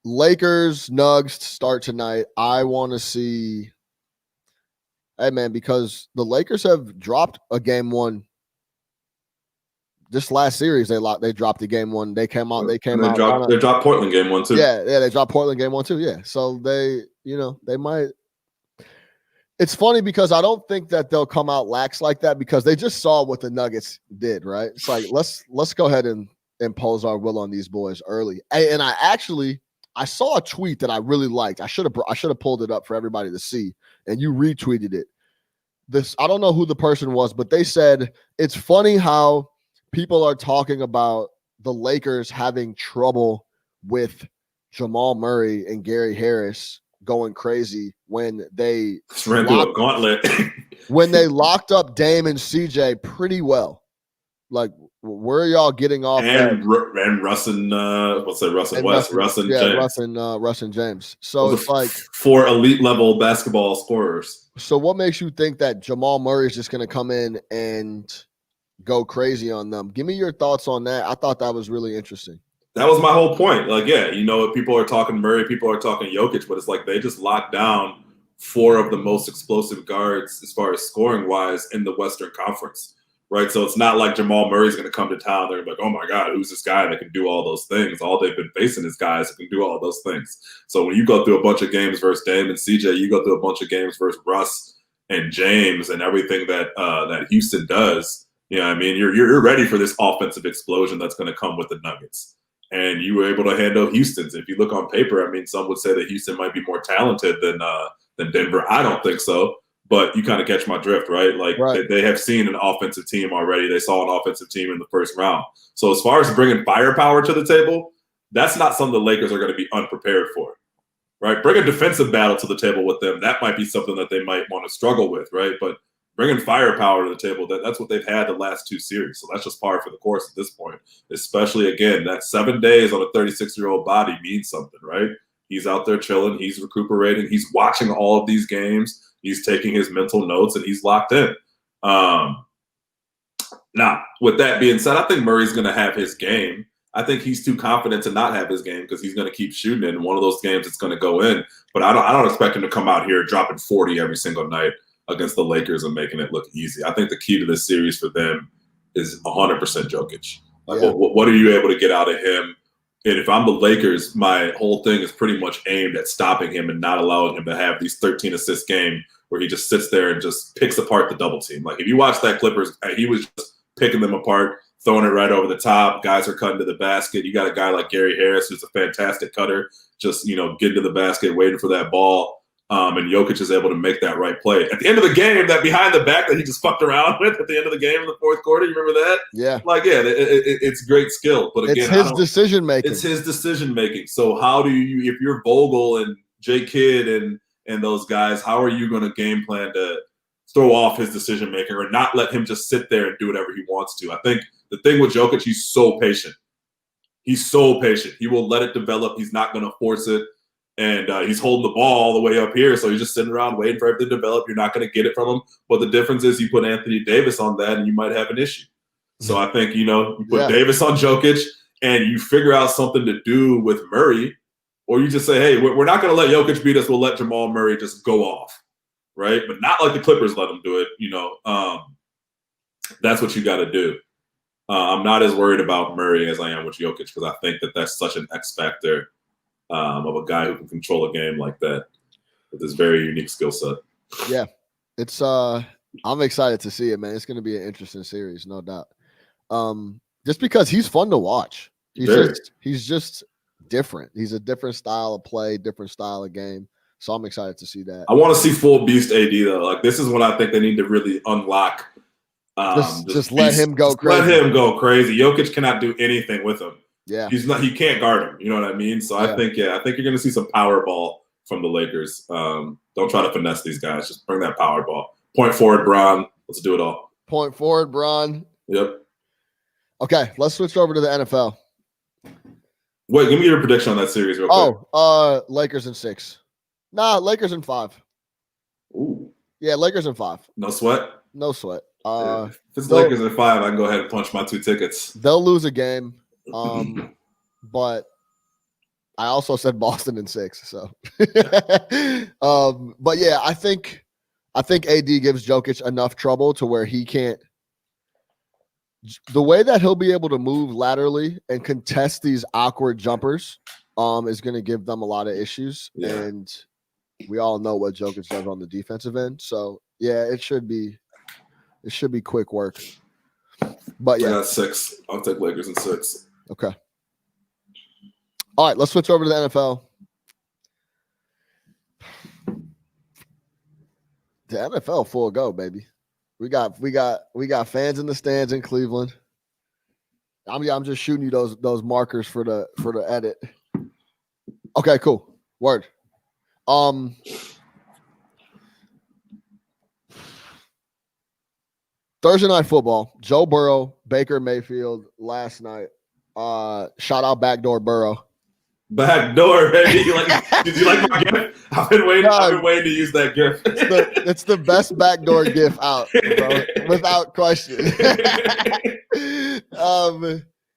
Lakers Nugs start tonight. I want to see. Hey man, because the Lakers have dropped a game one. This last series, they dropped the game one. They came out. They dropped Portland game 1 too. Yeah, they dropped Portland game 1 too. Yeah, so they might. It's funny because I don't think that they'll come out lax like that because they just saw what the Nuggets did, right? It's like let's go ahead and impose our will on these boys early. And I saw a tweet that I really liked. I should have pulled it up for everybody to see, and you retweeted it. I don't know who the person was, but they said it's funny how people are talking about the Lakers having trouble with Jamal Murray and Gary Harris going crazy when they ran through a gauntlet. When they locked up Dame and CJ pretty well. Like, where are y'all getting off? And Russ and Russ and West, Russ and James. Russ and James. So it's like 4 elite level basketball scorers. So what makes you think that Jamal Murray is just going to come in and go crazy on them? Give me your thoughts on that. I thought that was really interesting. That was my whole point. Like, people are talking Murray, people are talking Jokic, but it's like they just locked down 4 of the most explosive guards as far as scoring wise in the Western Conference, right? So it's not like Jamal Murray's going to come to town. They're like, oh my God, who's this guy that can do all those things? All they've been facing is guys that can do all those things. So when you go through a bunch of games versus Dame and CJ, you go through a bunch of games versus Russ and James and everything that Houston does. You know what I mean? You're ready for this offensive explosion that's going to come with the Nuggets. And you were able to handle Houston's. If you look on paper, I mean, some would say that Houston might be more talented than Denver. I don't think so, but you kind of catch my drift, right? Like They have seen an offensive team already. They saw an offensive team in the first round. So as far as bringing firepower to the table, that's not something the Lakers are going to be unprepared for, right? Bring a defensive battle to the table with them. That might be something that they might want to struggle with, right? But bringing firepower to the table, that's what they've had the last 2 series. So that's just par for the course at this point, especially, again, that 7 days on a 36-year-old body means something, right? He's out there chilling. He's recuperating. He's watching all of these games. He's taking his mental notes, and he's locked in. Now, with that being said, I think Murray's going to have his game. I think he's too confident to not have his game because he's going to keep shooting it. And one of those games it's going to go in. But I don't expect him to come out here dropping 40 every single night against the Lakers and making it look easy. I think the key to this series for them is 100% Jokic. What are you able to get out of him? And if I'm the Lakers, my whole thing is pretty much aimed at stopping him and not allowing him to have these 13-assist game where he just sits there and just picks apart the double team. Like, if you watch that Clippers, he was just picking them apart, throwing it right over the top. Guys are cutting to the basket. You got a guy like Gary Harris, who's a fantastic cutter, just, getting to the basket, waiting for that ball. And Jokic is able to make that right play. At the end of the game, that behind the back that he just fucked around with at the end of the game in the fourth quarter, you remember that? Yeah. It's great skill. But again, it's his decision making. It's his decision making. So how do you, if you're Vogel and Jay Kidd and those guys, how are you going to game plan throw off his decision making or not let him just sit there and do whatever he wants to. I think the thing with Jokic, he's so patient. He's so patient. He will let it develop. He's not going to force it. And he's holding the ball all the way up here. So he's just sitting around waiting for everything to develop. You're not going to get it from him. But the difference is you put Anthony Davis on that and you might have an issue. So I think, you put Davis on Jokic and you figure out something to do with Murray, or you just say, hey, we're not going to let Jokic beat us. We'll let Jamal Murray just go off, right? But not like the Clippers let him do it. That's what you got to do. I'm not as worried about Murray as I am with Jokic because I think that that's such an X factor of a guy who can control a game like that with this very unique skill set. Yeah, it's I'm excited to see it, man. It's going to be an interesting series, no doubt. Just because he's fun to watch. He's just different. He's a different style of play, different style of game. So I'm excited to see that. I want to see full beast AD though. Like this is when I think they need to really unlock. Just let him go crazy. Let him go crazy. Jokic cannot do anything with him. Yeah, he can't guard him. You know what I mean? So I think you're going to see some power ball from the Lakers. Don't try to finesse these guys. Just bring that power ball. Point forward, Bron. Let's do it all. Point forward, Bron. Yep. Okay, let's switch over to the NFL. Wait, give me your prediction on that series real quick. Lakers in 6. Nah, Lakers in 5. Ooh. Yeah, Lakers in 5. No sweat? No sweat. If it's Lakers in 5, I can go ahead and punch my 2 tickets. They'll lose a game. But I also said Boston in 6. So but yeah, I think AD gives Jokic enough trouble to where he can't. The way that he'll be able to move laterally and contest these awkward jumpers is going to give them a lot of issues. Yeah. And we all know what Jokic does on the defensive end. So yeah, it should be quick work. But yeah, I got 6. I'll take Lakers in 6. Okay. All right, let's switch over to the NFL. The NFL full go, baby. We got fans in the stands in Cleveland. I'm just shooting you those markers for the edit. Okay, cool. Word. Thursday night football. Joe Burrow, Baker Mayfield last night. Shout out backdoor Burrow. Backdoor, baby. Did you like my GIF? I've been waiting to use that GIF. It's the best backdoor GIF out, bro, without question.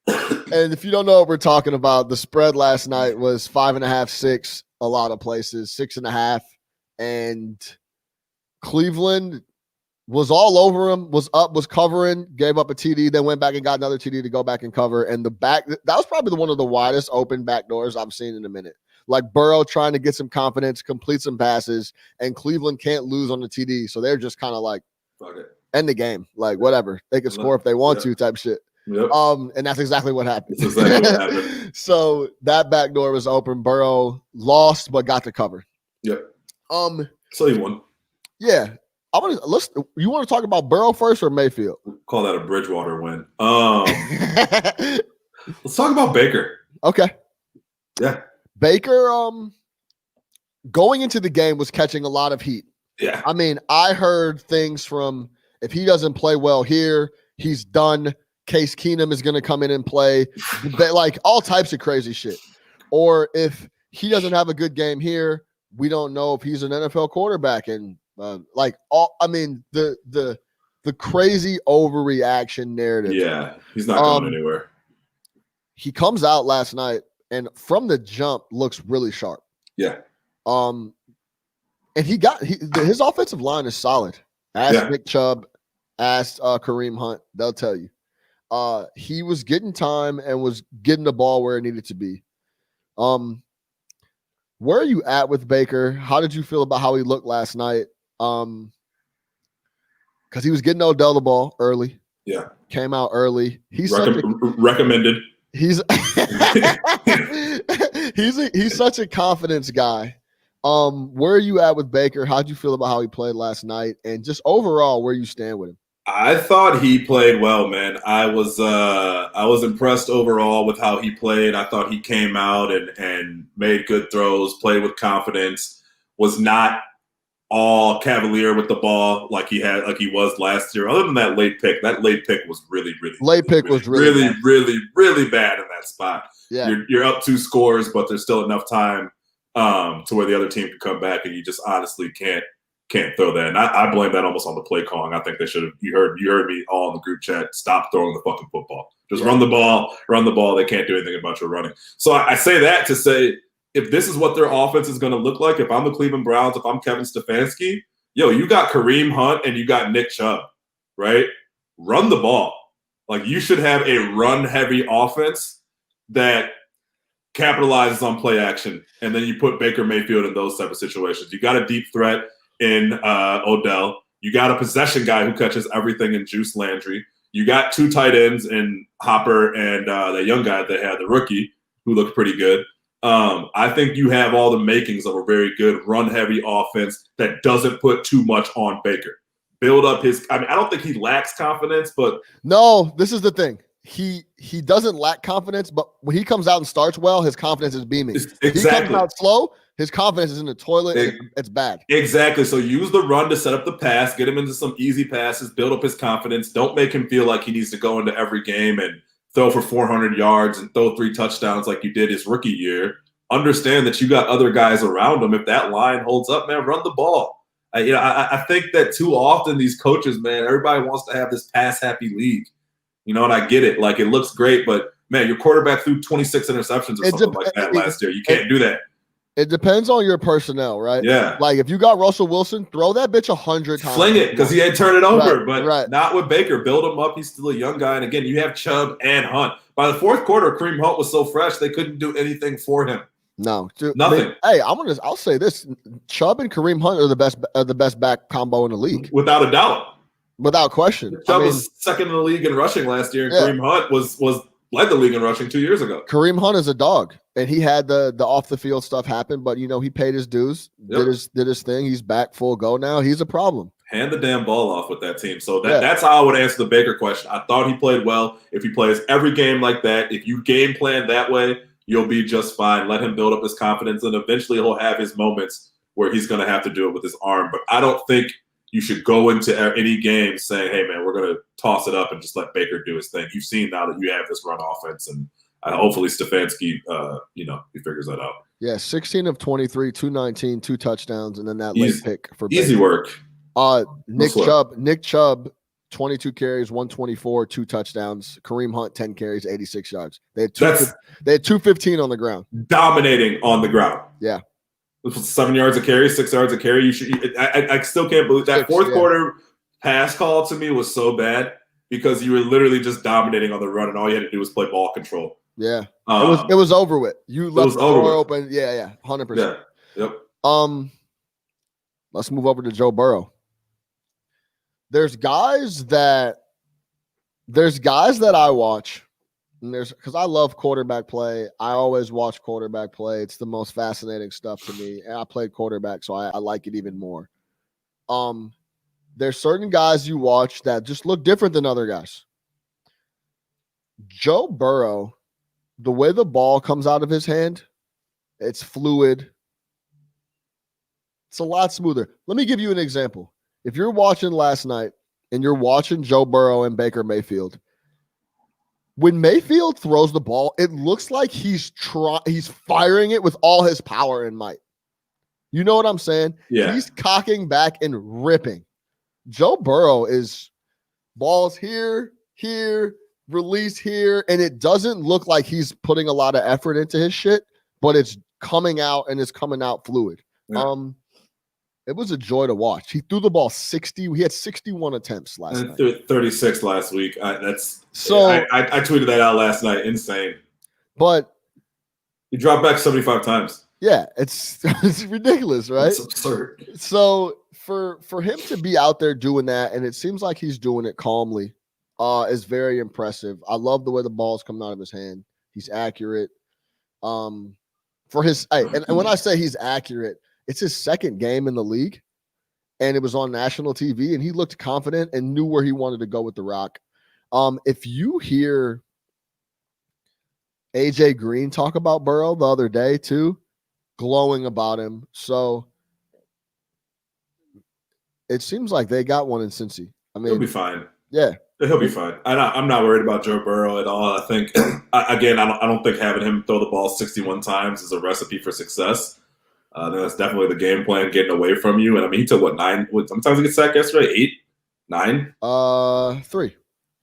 And if you don't know what we're talking about, the spread last night was 5.5, 6. A lot of places 6.5, and Cleveland was all over him. Was covering, gave up a TD, then went back and got another TD to go back and cover. And that was probably one of the widest open back doors I've seen in a minute. Like Burrow trying to get some confidence, complete some passes, and Cleveland can't lose on the TD. So they're just kind of like, end the game. Like, whatever. They can score if they want to type shit. Yep. And that's exactly what happened. So that back door was open. Burrow lost, but got to cover. Yep. So he won. Yeah. You want to talk about Burrow first or Mayfield? Call that a Bridgewater win. Let's talk about Baker. Okay. Yeah. Baker, going into the game was catching a lot of heat. Yeah. I mean, I heard things from if he doesn't play well here, he's done. Case Keenum is going to come in and play, like all types of crazy shit. Or if he doesn't have a good game here, we don't know if he's an NFL quarterback. And the crazy overreaction narrative. Yeah, he's not going anywhere. He comes out last night and from the jump looks really sharp. Yeah. And his offensive line is solid. Ask Nick Chubb, ask Kareem Hunt. They'll tell you. He was getting time and was getting the ball where it needed to be. Where are you at with Baker? How did you feel about how he looked last night? Because he was getting Odell the ball early. Yeah. Came out early. He's recommended. He's he's such a confidence guy. Where are you at with Baker? How'd you feel about how he played last night? And just overall, where you stand with him? I thought he played well, man. I was impressed overall with how he played. I thought he came out and made good throws, played with confidence, was not all cavalier with the ball like he was last year. Other than that late pick was really bad in that spot. Yeah. You're up 2 scores, but there's still enough time to where the other team can come back, and you just honestly can't throw that. And I blame that almost on the play calling. I think they should have. You heard me all in the group chat. Stop throwing the fucking football. Just run the ball. They can't do anything about your running. So I say that to say, if this is what their offense is going to look like, if I'm the Cleveland Browns, if I'm Kevin Stefanski, you got Kareem Hunt and you got Nick Chubb, right? Run the ball. Like, you should have a run-heavy offense that capitalizes on play action, and then you put Baker Mayfield in those type of situations. You got a deep threat in Odell. You got a possession guy who catches everything in Juice Landry. You got 2 tight ends in Hopper and that young guy they had, the rookie, who looked pretty good. I think you have all the makings of a very good run-heavy offense that doesn't put too much on Baker. Build up I don't think he lacks confidence, but no, this is the thing. He doesn't lack confidence, but when he comes out and starts well, his confidence is beaming. Exactly. If he comes out slow, his confidence is in the toilet. It's bad. Exactly. So use the run to set up the pass, get him into some easy passes, build up his confidence. Don't make him feel like he needs to go into every game and throw for 400 yards and throw 3 touchdowns like you did his rookie year. Understand that you got other guys around him. If that line holds up, man, run the ball. I think that too often these coaches, man, everybody wants to have this pass-happy league. And I get it. Like, it looks great, but, man, your quarterback threw 26 interceptions or something like that last year. You can't do that. It depends on your personnel, right? Yeah. Like, if you got Russell Wilson, throw that bitch 100 times. Fling it, because he ain't turn it over. Right. Not with Baker. Build him up. He's still a young guy. And, again, you have Chubb and Hunt. By the fourth quarter, Kareem Hunt was so fresh, they couldn't do anything for him. No, nothing. I'll say this: Chubb and Kareem Hunt are the best back combo in the league, without a doubt, without question. Chubb was second in the league in rushing last year, and Kareem Hunt was led the league in rushing 2 years ago. Kareem Hunt is a dog, and he had the off the field stuff happen, but he paid his dues, did his thing. He's back full go now. He's a problem. Hand the damn ball off with that team. So that's how I would answer the Baker question. I thought he played well. If he plays every game like that, if you game plan that way, you'll be just fine. Let him build up his confidence, and eventually he'll have his moments where he's going to have to do it with his arm. But I don't think you should go into any game saying, hey, man, we're going to toss it up and just let Baker do his thing. You've seen now that you have this run offense, and hopefully Stefanski, he figures that out. Yeah, 16 of 23, 219, 2 touchdowns, and then that late pick for Baker. Easy work. Nick Chubb, 22 carries, 124, 2 touchdowns. Kareem Hunt, 10 carries, 86 yards. They had 215 on the ground. Dominating on the ground. Yeah. 7 yards a carry, 6 yards a carry. I still can't believe that fourth quarter pass call to me was so bad because you were literally just dominating on the run, and all you had to do was play ball control. Yeah. It was over with. You left the door open. Yeah, 100%. Yeah. Yep. Let's move over to Joe Burrow. There's guys that I watch, and because I love quarterback play. I always watch quarterback play. It's the most fascinating stuff to me. And I played quarterback, so I like it even more. There's certain guys you watch that just look different than other guys. Joe Burrow, the way the ball comes out of his hand, it's fluid. It's a lot smoother. Let me give you an example. If you're watching last night and you're watching Joe Burrow and Baker Mayfield, when Mayfield throws the ball, it looks like he's firing it with all his power and might. You know what I'm saying? Yeah. He's cocking back and ripping. Joe Burrow is balls here, release here, and it doesn't look like he's putting a lot of effort into his shit, but it's coming out and it's coming out fluid. Yeah. It was a joy to watch. He threw the ball 60. He had 61 attempts last night. 36 last week. I tweeted that out last night. Insane. But he dropped back 75 times. Yeah, it's ridiculous, right? It's absurd. So for him to be out there doing that, and it seems like he's doing it calmly, is very impressive. I love the way the ball's coming out of his hand. He's accurate. And when I say he's accurate, it's his second game in the league, and it was on national TV, and he looked confident and knew where he wanted to go with the rock. If you hear AJ Green talk about Burrow the other day too, glowing about him. So it seems like they got one in Cincy. I mean, he'll be fine. Yeah. He'll be fine. I'm not worried about Joe Burrow at all. I think, I don't think having him throw the ball 61 times is a recipe for success. That's definitely the game plan, getting away from you. And I mean, he took sometimes he get sacked yesterday? 8? 9? 3.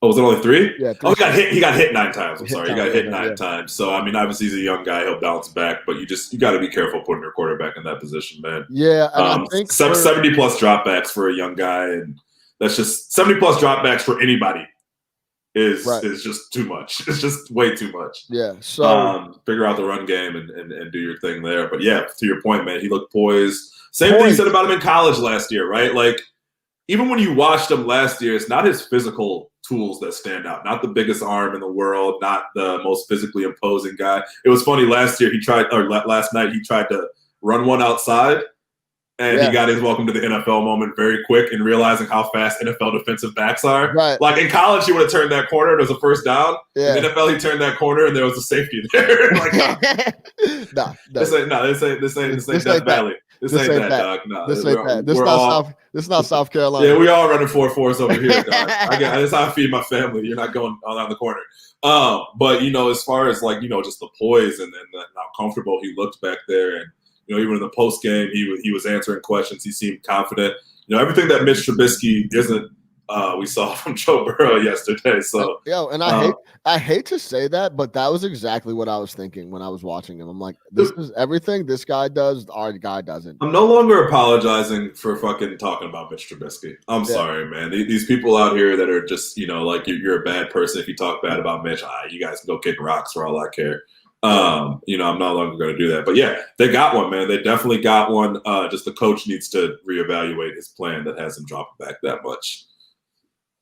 Oh, was it only 3? Yeah. 3. Oh, he got hit 9 times. I'm sorry. He got hit 9 yeah. times. So, I mean, obviously he's a young guy. He'll bounce back, but you got to be careful putting your quarterback in that position, man. Yeah. And I think 70 plus dropbacks for a young guy. And that's just 70 plus dropbacks for anybody is just too much. It's just way too much. Yeah. So figure out the run game and do your thing there. But yeah, to your point, man, he looked poised. Same thing you said about him in college last year, right? Like, even when you watched him last year, it's not his physical tools that stand out. Not the biggest arm in the world, not the most physically imposing guy. It was funny last night he tried to run one outside. And he got his welcome to the NFL moment very quick and realizing how fast NFL defensive backs are. Right. Like in college, he would have turned that corner. There was a first down. Yeah. In the NFL, he turned that corner and there was a safety there. Like, This ain't Death Valley. This ain't that, dog. No, this ain't that. This is not South Carolina. Yeah, we all running 4.4s over here, dog. That's how I feed my family. You're not going around the corner. But as far as just the poise and how comfortable he looked back there, and even in the post game, he was answering questions. He seemed confident. Everything that Mitch Trubisky isn't, we saw from Joe Burrow yesterday. So and I hate to say that, but that was exactly what I was thinking when I was watching him. I'm like, this is everything this guy does, our guy doesn't. I'm no longer apologizing for fucking talking about Mitch Trubisky. I'm sorry, man. These people out here that are just like you're a bad person if you talk bad about Mitch. You guys can go kick rocks for all I care. I'm no longer going to do that. But yeah, they got one, man. They definitely got one. Just the coach needs to reevaluate his plan that has him dropping back that much.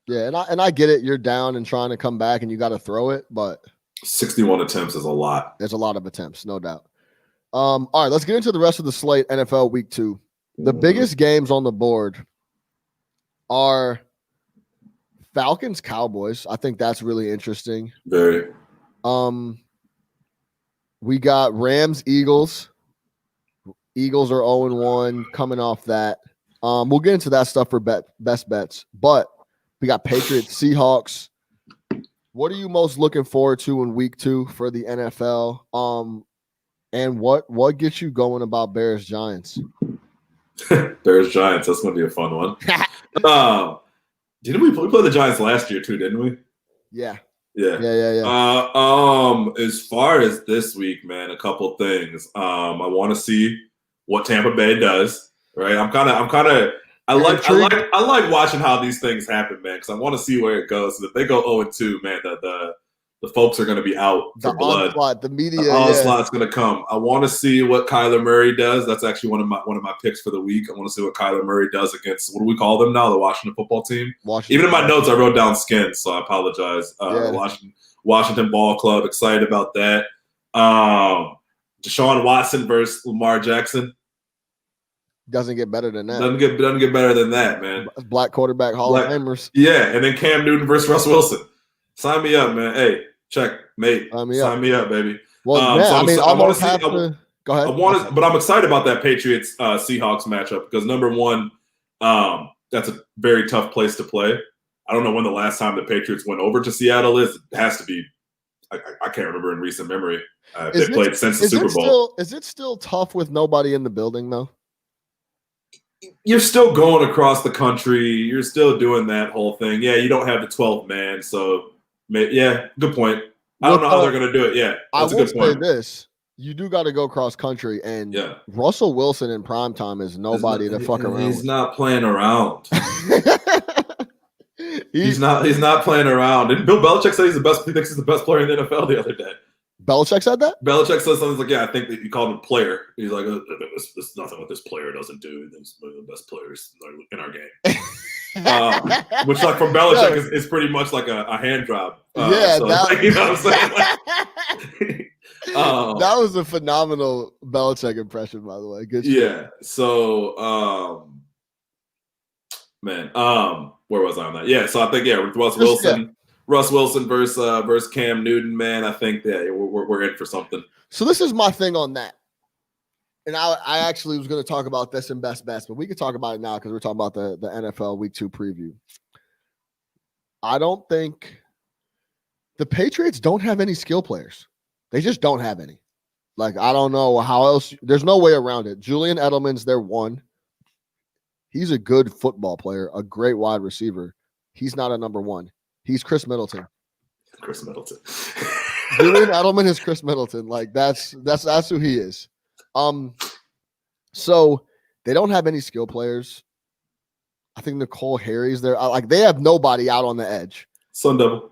Yeah, and I get it. You're down and trying to come back, and you got to throw it. But 61 attempts is a lot. There's a lot of attempts, no doubt. All right, let's get into the rest of the slate. NFL Week 2. The biggest games on the board are Falcons Cowboys. I think that's really interesting. Very. We got Rams, Eagles. Eagles are 0-1 coming off that. We'll get into that stuff for best bets. But we got Patriots, Seahawks. What are you most looking forward to in Week 2 for the NFL? And what gets you going about Bears, Giants? Bears, Giants. That's going to be a fun one. Didn't we play the Giants last year too, didn't we? Yeah. Yeah. As far as this week, man, a couple things. I want to see what Tampa Bay does. Right. I like watching how these things happen, man, because I want to see where it goes. So if they go 0-2, man, the folks are going to be out for blood. Onslaught, the media, the onslaught's going to come. I want to see what Kyler Murray does. That's actually one of my picks for the week. I want to see what Kyler Murray does against, what do we call them now? The Washington football team. Even in my notes, I wrote down Skins, so I apologize. Washington Ball Club, excited about that. Deshaun Watson versus Lamar Jackson. Doesn't get better than that. Doesn't get better than that, man. Black quarterback Hall of Famers. Yeah, and then Cam Newton versus Russ Wilson. Sign me up, man. Hey, check, mate. Sign me up, baby. Well, go ahead. But I'm excited about that Patriots Seahawks matchup because number one, that's a very tough place to play. I don't know when the last time the Patriots went over to Seattle is. It has to be. I can't remember in recent memory. They played since the Super Bowl. Is it still tough with nobody in the building though? You're still going across the country. You're still doing that whole thing. Yeah, you don't have the 12th man. So, yeah, good point. I don't know how they're going to do it. Yeah, that's a good point. I will say this. You do got to go cross country. And Russell Wilson in primetime is nobody to fuck around He's not playing around. He's not playing around. Didn't Bill Belichick say he thinks he's the best player in the NFL the other day? Belichick said that? Belichick said something like, yeah, I think that he called him a player. He's like, there's nothing what this player doesn't do. He's one of the best players in our game. Which, like, from Belichick is pretty much like a hand drop. You know what I'm saying? That was a phenomenal Belichick impression, by the way. Good shit. Yeah. So, where was I on that? Yeah. So I think, with Russ Wilson. Yeah. Russ Wilson versus Cam Newton, man. I think that we're in for something. So this is my thing on that. And I actually was going to talk about this in best bets, but we can talk about it now because we're talking about the NFL Week 2 preview. I don't think the Patriots don't have any skill players. They just don't have any. Like, I don't know how else. There's no way around it. Julian Edelman's their one. He's a good football player, a great wide receiver. He's not a number one. He's Chris Middleton. Chris Middleton. Julian Edelman is Chris Middleton. Like, that's who he is. So they don't have any skill players. I think Nicole Harry's there. Like, they have nobody out on the edge. Sun Devil.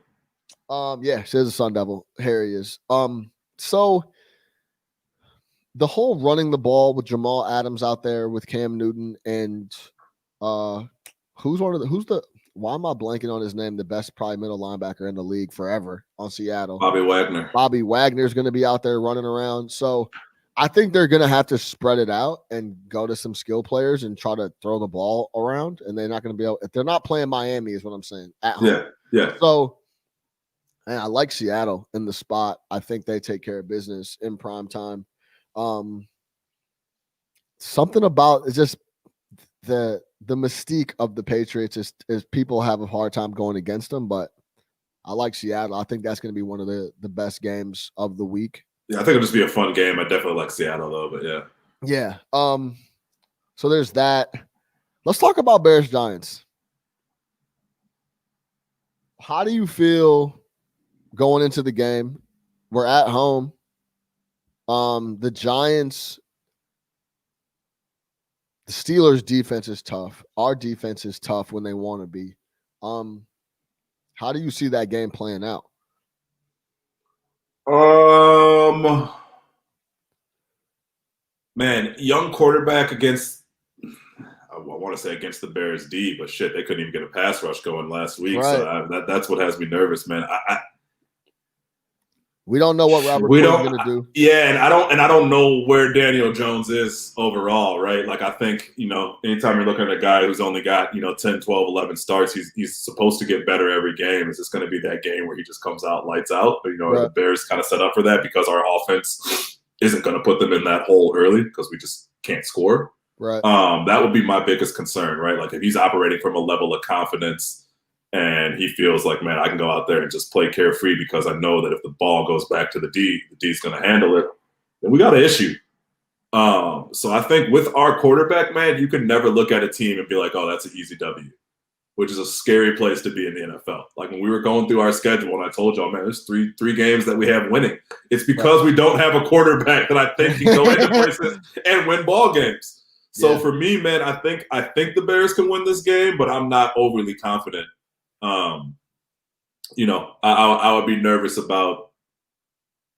Yeah, she is a Sun Devil. Harry is. So the whole running the ball with Jamal Adams out there with Cam Newton and why am I blanking on his name? The best probably middle linebacker in the league forever on Seattle. Bobby Wagner. Bobby Wagner's going to be out there running around. So I think they're going to have to spread it out and go to some skill players and try to throw the ball around. And they're not going to be able, if they're not playing Miami is what I'm saying, at home. Yeah. So, and I like Seattle in the spot. I think they take care of business in prime time. Something about it's just the mystique of the Patriots is people have a hard time going against them, but I like Seattle. I think that's going to be one of the best games of the week. Yeah, I think it'll just be a fun game. I definitely like Seattle though, but yeah. Yeah. So there's that. Let's talk about Bears Giants. How do you feel going into the game? We're at home. The Giants, the Steelers' defense is tough. Our defense is tough when they want to be. How do you see that game playing out? Man, young quarterback against, I want to say against the Bears D, but shit, they couldn't even get a pass rush going last week. Right. So that's what has me nervous, man. We don't know what Robert Quinn is going to do. Yeah, and I don't know where Daniel Jones is overall, right? Like, I think, anytime you're looking at a guy who's only got, 10, 12, 11 starts, he's supposed to get better every game. It's just going to be that game where he just comes out lights out. But, right. The Bears kind of set up for that because our offense isn't going to put them in that hole early because we just can't score. Right. That would be my biggest concern, right? Like, if he's operating from a level of confidence and he feels like, man, I can go out there and just play carefree because I know that if the ball goes back to the D's going to handle it, then we got an issue. So I think with our quarterback, man, you can never look at a team and be like, oh, that's an easy W, which is a scary place to be in the NFL. Like, when we were going through our schedule and I told y'all, man, there's three games that we have winning. It's because we don't have a quarterback that I think can go into places and win ball games. So for me, man, I think the Bears can win this game, but I'm not overly confident. I would be nervous about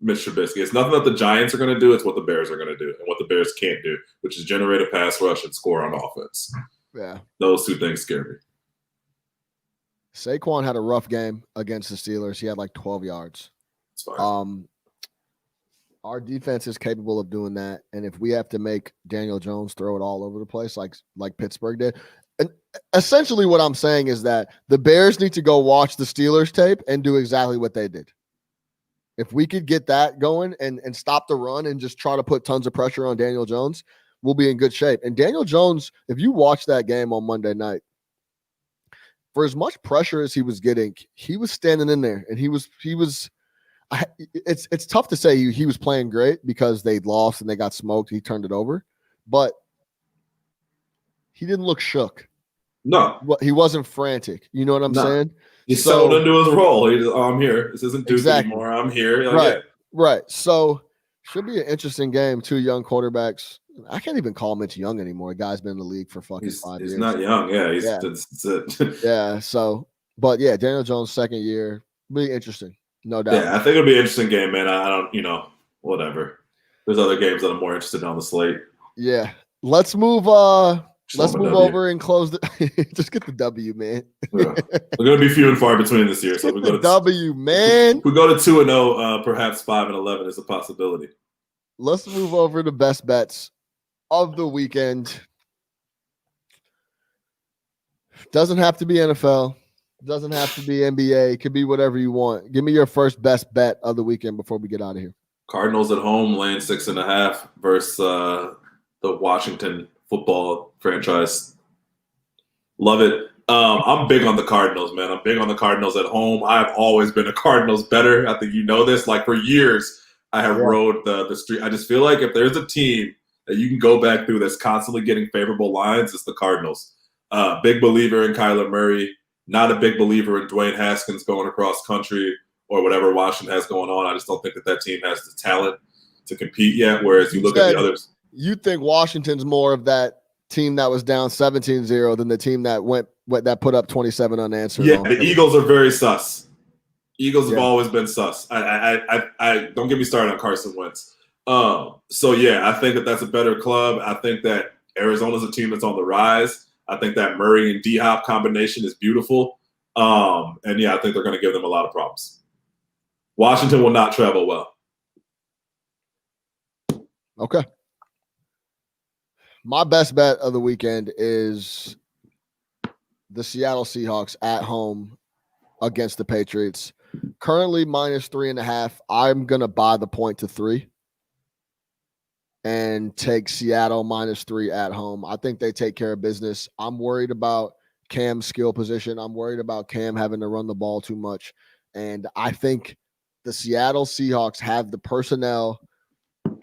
Mitch Trubisky. It's nothing that the Giants are going to do. It's what the Bears are going to do and what the Bears can't do, which is generate a pass rush and score on offense. Yeah. Those two things scare me. Saquon had a rough game against the Steelers. He had like 12 yards. It's fine. Our defense is capable of doing that. And if we have to make Daniel Jones throw it all over the place like Pittsburgh did, and essentially what I'm saying is that the Bears need to go watch the Steelers tape and do exactly what they did. If we could get that going and stop the run and just try to put tons of pressure on Daniel Jones, we'll be in good shape. And Daniel Jones, if you watch that game on Monday night, for as much pressure as he was getting, he was standing in there and he was it's tough to say he was playing great because they lost and they got smoked. He turned it over, but he didn't look shook. No, he wasn't frantic. You know what I'm saying? He settled into his role. I'm here. This isn't Duke anymore. I'm here. Right. So should be an interesting game. Two young quarterbacks. I can't even call Mitch young anymore. The guy's been in the league for 5 years. He's not young. Yeah. That's it. Yeah. So, but yeah, Daniel Jones' second year. Be interesting. No doubt. Yeah, I think it'll be an interesting game, man. I don't, whatever. There's other games that I'm more interested in on the slate. Yeah. Let's move over and close just get the W, man. Yeah. We're gonna be few and far between this year. So we go to W, man. If we go to 2-0, perhaps 5-11 is a possibility. Let's move over to best bets of the weekend. Doesn't have to be NFL. Doesn't have to be NBA. It could be whatever you want. Give me your first best bet of the weekend before we get out of here. Cardinals at home laying 6.5 versus the Washington football franchise. Love it. I'm big on the Cardinals, man. I'm big on the Cardinals at home. I've always been a Cardinals better. I think you know this. Like for years, I have rode the street. I just feel like if there's a team that you can go back through that's constantly getting favorable lines, it's the Cardinals. Big believer in Kyler Murray. Not a big believer in Dwayne Haskins going across country or whatever Washington has going on. I just don't think that team has the talent to compete yet. Whereas you look at the others. You think Washington's more of that team that was down 17-0 than the team that put up 27 unanswered. Yeah, the Eagles are very sus. Eagles have always been sus. I don't get me started on Carson Wentz. So yeah, I think that's a better club. I think that Arizona's a team that's on the rise. I think that Murray and D-Hop combination is beautiful. And yeah, I think they're going to give them a lot of problems. Washington will not travel well. Okay. My best bet of the weekend is the Seattle Seahawks at home against the Patriots. Currently -3.5. I'm going to buy the point to 3 and take Seattle -3 at home. I think they take care of business. I'm worried about Cam's skill position. I'm worried about Cam having to run the ball too much. And I think the Seattle Seahawks have the personnel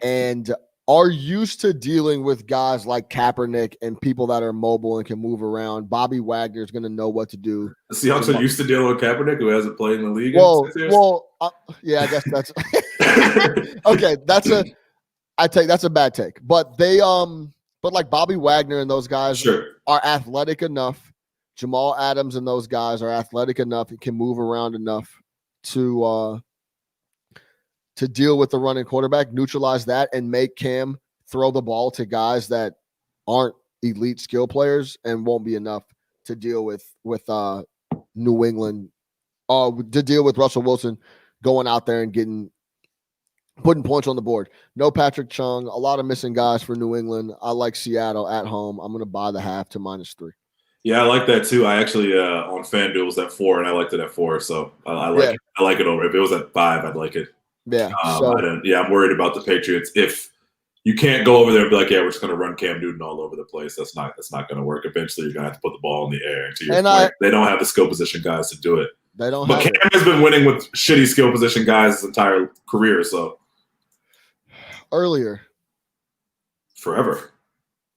and are used to dealing with guys like Kaepernick and people that are mobile and can move around. Bobby Wagner is going to know what to do. The Seahawks are used to dealing with Kaepernick, who hasn't played in the league. Yeah, I guess that's okay. That's a bad take, but but like Bobby Wagner and those guys are athletic enough. Jamal Adams and those guys are athletic enough and can move around enough to deal with the running quarterback, neutralize that, and make Cam throw the ball to guys that aren't elite skill players and won't be enough to deal with New England, to deal with Russell Wilson going out there and putting points on the board. No Patrick Chung, a lot of missing guys for New England. I like Seattle at home. I'm going to buy the half to -3. Yeah, I like that too. I actually on FanDuel was at 4, and I liked it at 4, so I like it. I like it over. If it was at 5, I'd like it. Yeah. I'm worried about the Patriots. If you can't go over there and be like, yeah, we're just going to run Cam Newton all over the place, that's not going to work. Eventually, you're going to have to put the ball in the air. And to your point, they don't have the skill position guys to do it. They don't. But Cam has been winning with shitty skill position guys his entire career. So earlier, forever.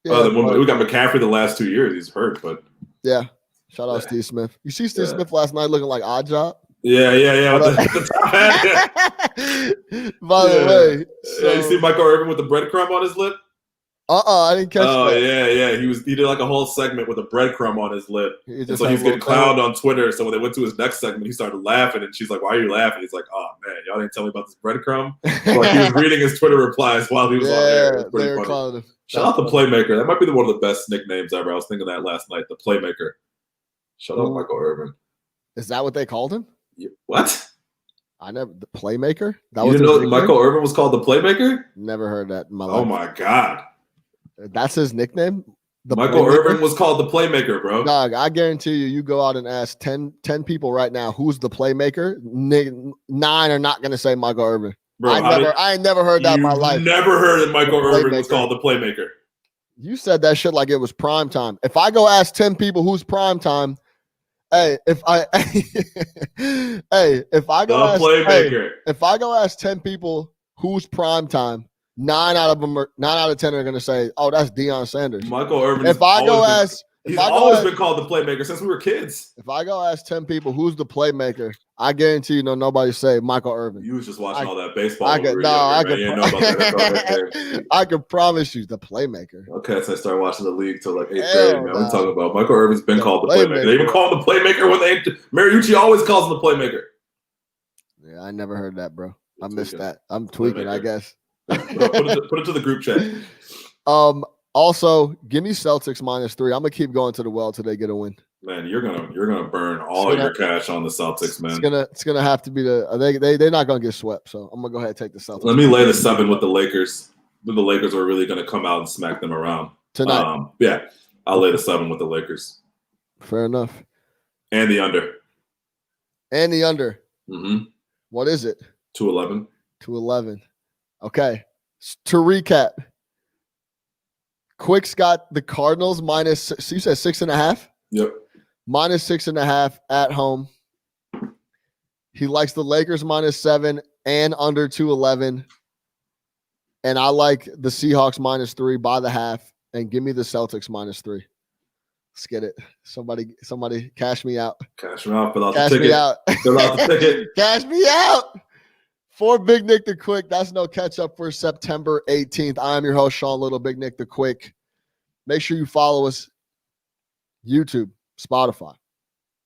Yeah, we got McCaffrey the last 2 years. He's hurt, but yeah. Shout out Steve Smith. You see Steve Smith last night looking like Odd Job? Yeah. With the top hat. By the way, you see Michael Irvin with the breadcrumb on his lip? I didn't catch that. Oh yeah. He did like a whole segment with a breadcrumb on his lip. And so he's getting clowned on Twitter. So when they went to his next segment, he started laughing, and she's like, "Why are you laughing?" He's like, "Oh man, y'all didn't tell me about this breadcrumb." Like he was reading his Twitter replies while he was on air. It was pretty funny. Shout out the Playmaker. That might be one of the best nicknames ever. I was thinking that last night. The Playmaker. Shout out Michael Irvin. Is that what they called him? What? The Playmaker? You didn't know that Michael Irvin was called the Playmaker? Never heard that in my life. Oh my God. That's his nickname? Michael Irvin was called the Playmaker, bro. Dog, I guarantee you go out and ask 10 people right now who's the Playmaker. 9 are not going to say Michael Irvin. Bro, I ain't never heard that in my life. Never heard that Michael Irvin was called the Playmaker. You said that shit like it was prime time. If I go ask 10 people who's prime time, if I go ask 10 people who's prime time, 9 out of 10 are gonna say, "Oh, that's Deion Sanders." Michael Irvin. He's always been called the Playmaker since we were kids. If I go ask 10 people who's the Playmaker, I guarantee you nobody say Michael Irvin. You was just watching all that baseball. I can promise you the Playmaker. Okay, so I started watching the league till like 8th grade. Man, we're talking about Michael Irvin's been called the Playmaker. They even call him the Playmaker when Mariucci always calls him the Playmaker. Yeah, I never heard that, bro. I missed that. I'm tweaking, I guess. Put it to the group chat. Also, give me Celtics -3. I'm gonna keep going to the well till they get a win. Man, you're gonna burn all your cash on the Celtics, man. It's gonna have to be they're not gonna get swept. So I'm gonna go ahead and take the Celtics. Let me lay the 7 with the Lakers. The Lakers are really gonna come out and smack them around tonight. Yeah, I'll lay the 7 with the Lakers. Fair enough. And the under. Mm-hmm. What is it? 211. 211. Okay. To recap. Quick's got the Cardinals minus. So you said 6.5. Yep. Minus 6.5 at home. He likes the Lakers minus 7 and under 211. And I like the Seahawks minus 3 by the half. And give me the Celtics minus 3. Let's get it. Somebody cash me out. Cash me out. Fill out Cash the ticket. me out. Fill out the ticket. Cash me out. For Big Nick the Quick, that's no catch up for September 18th. I am your host, Sean Little, Big Nick the Quick. Make sure you follow us. YouTube, Spotify,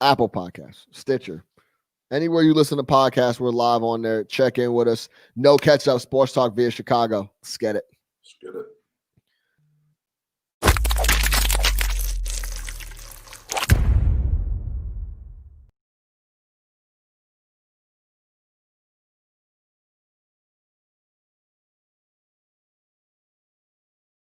Apple Podcasts, Stitcher. Anywhere you listen to podcasts, we're live on there. Check in with us. No catch up, Sports Talk via Chicago. Let's get it. Let's get it.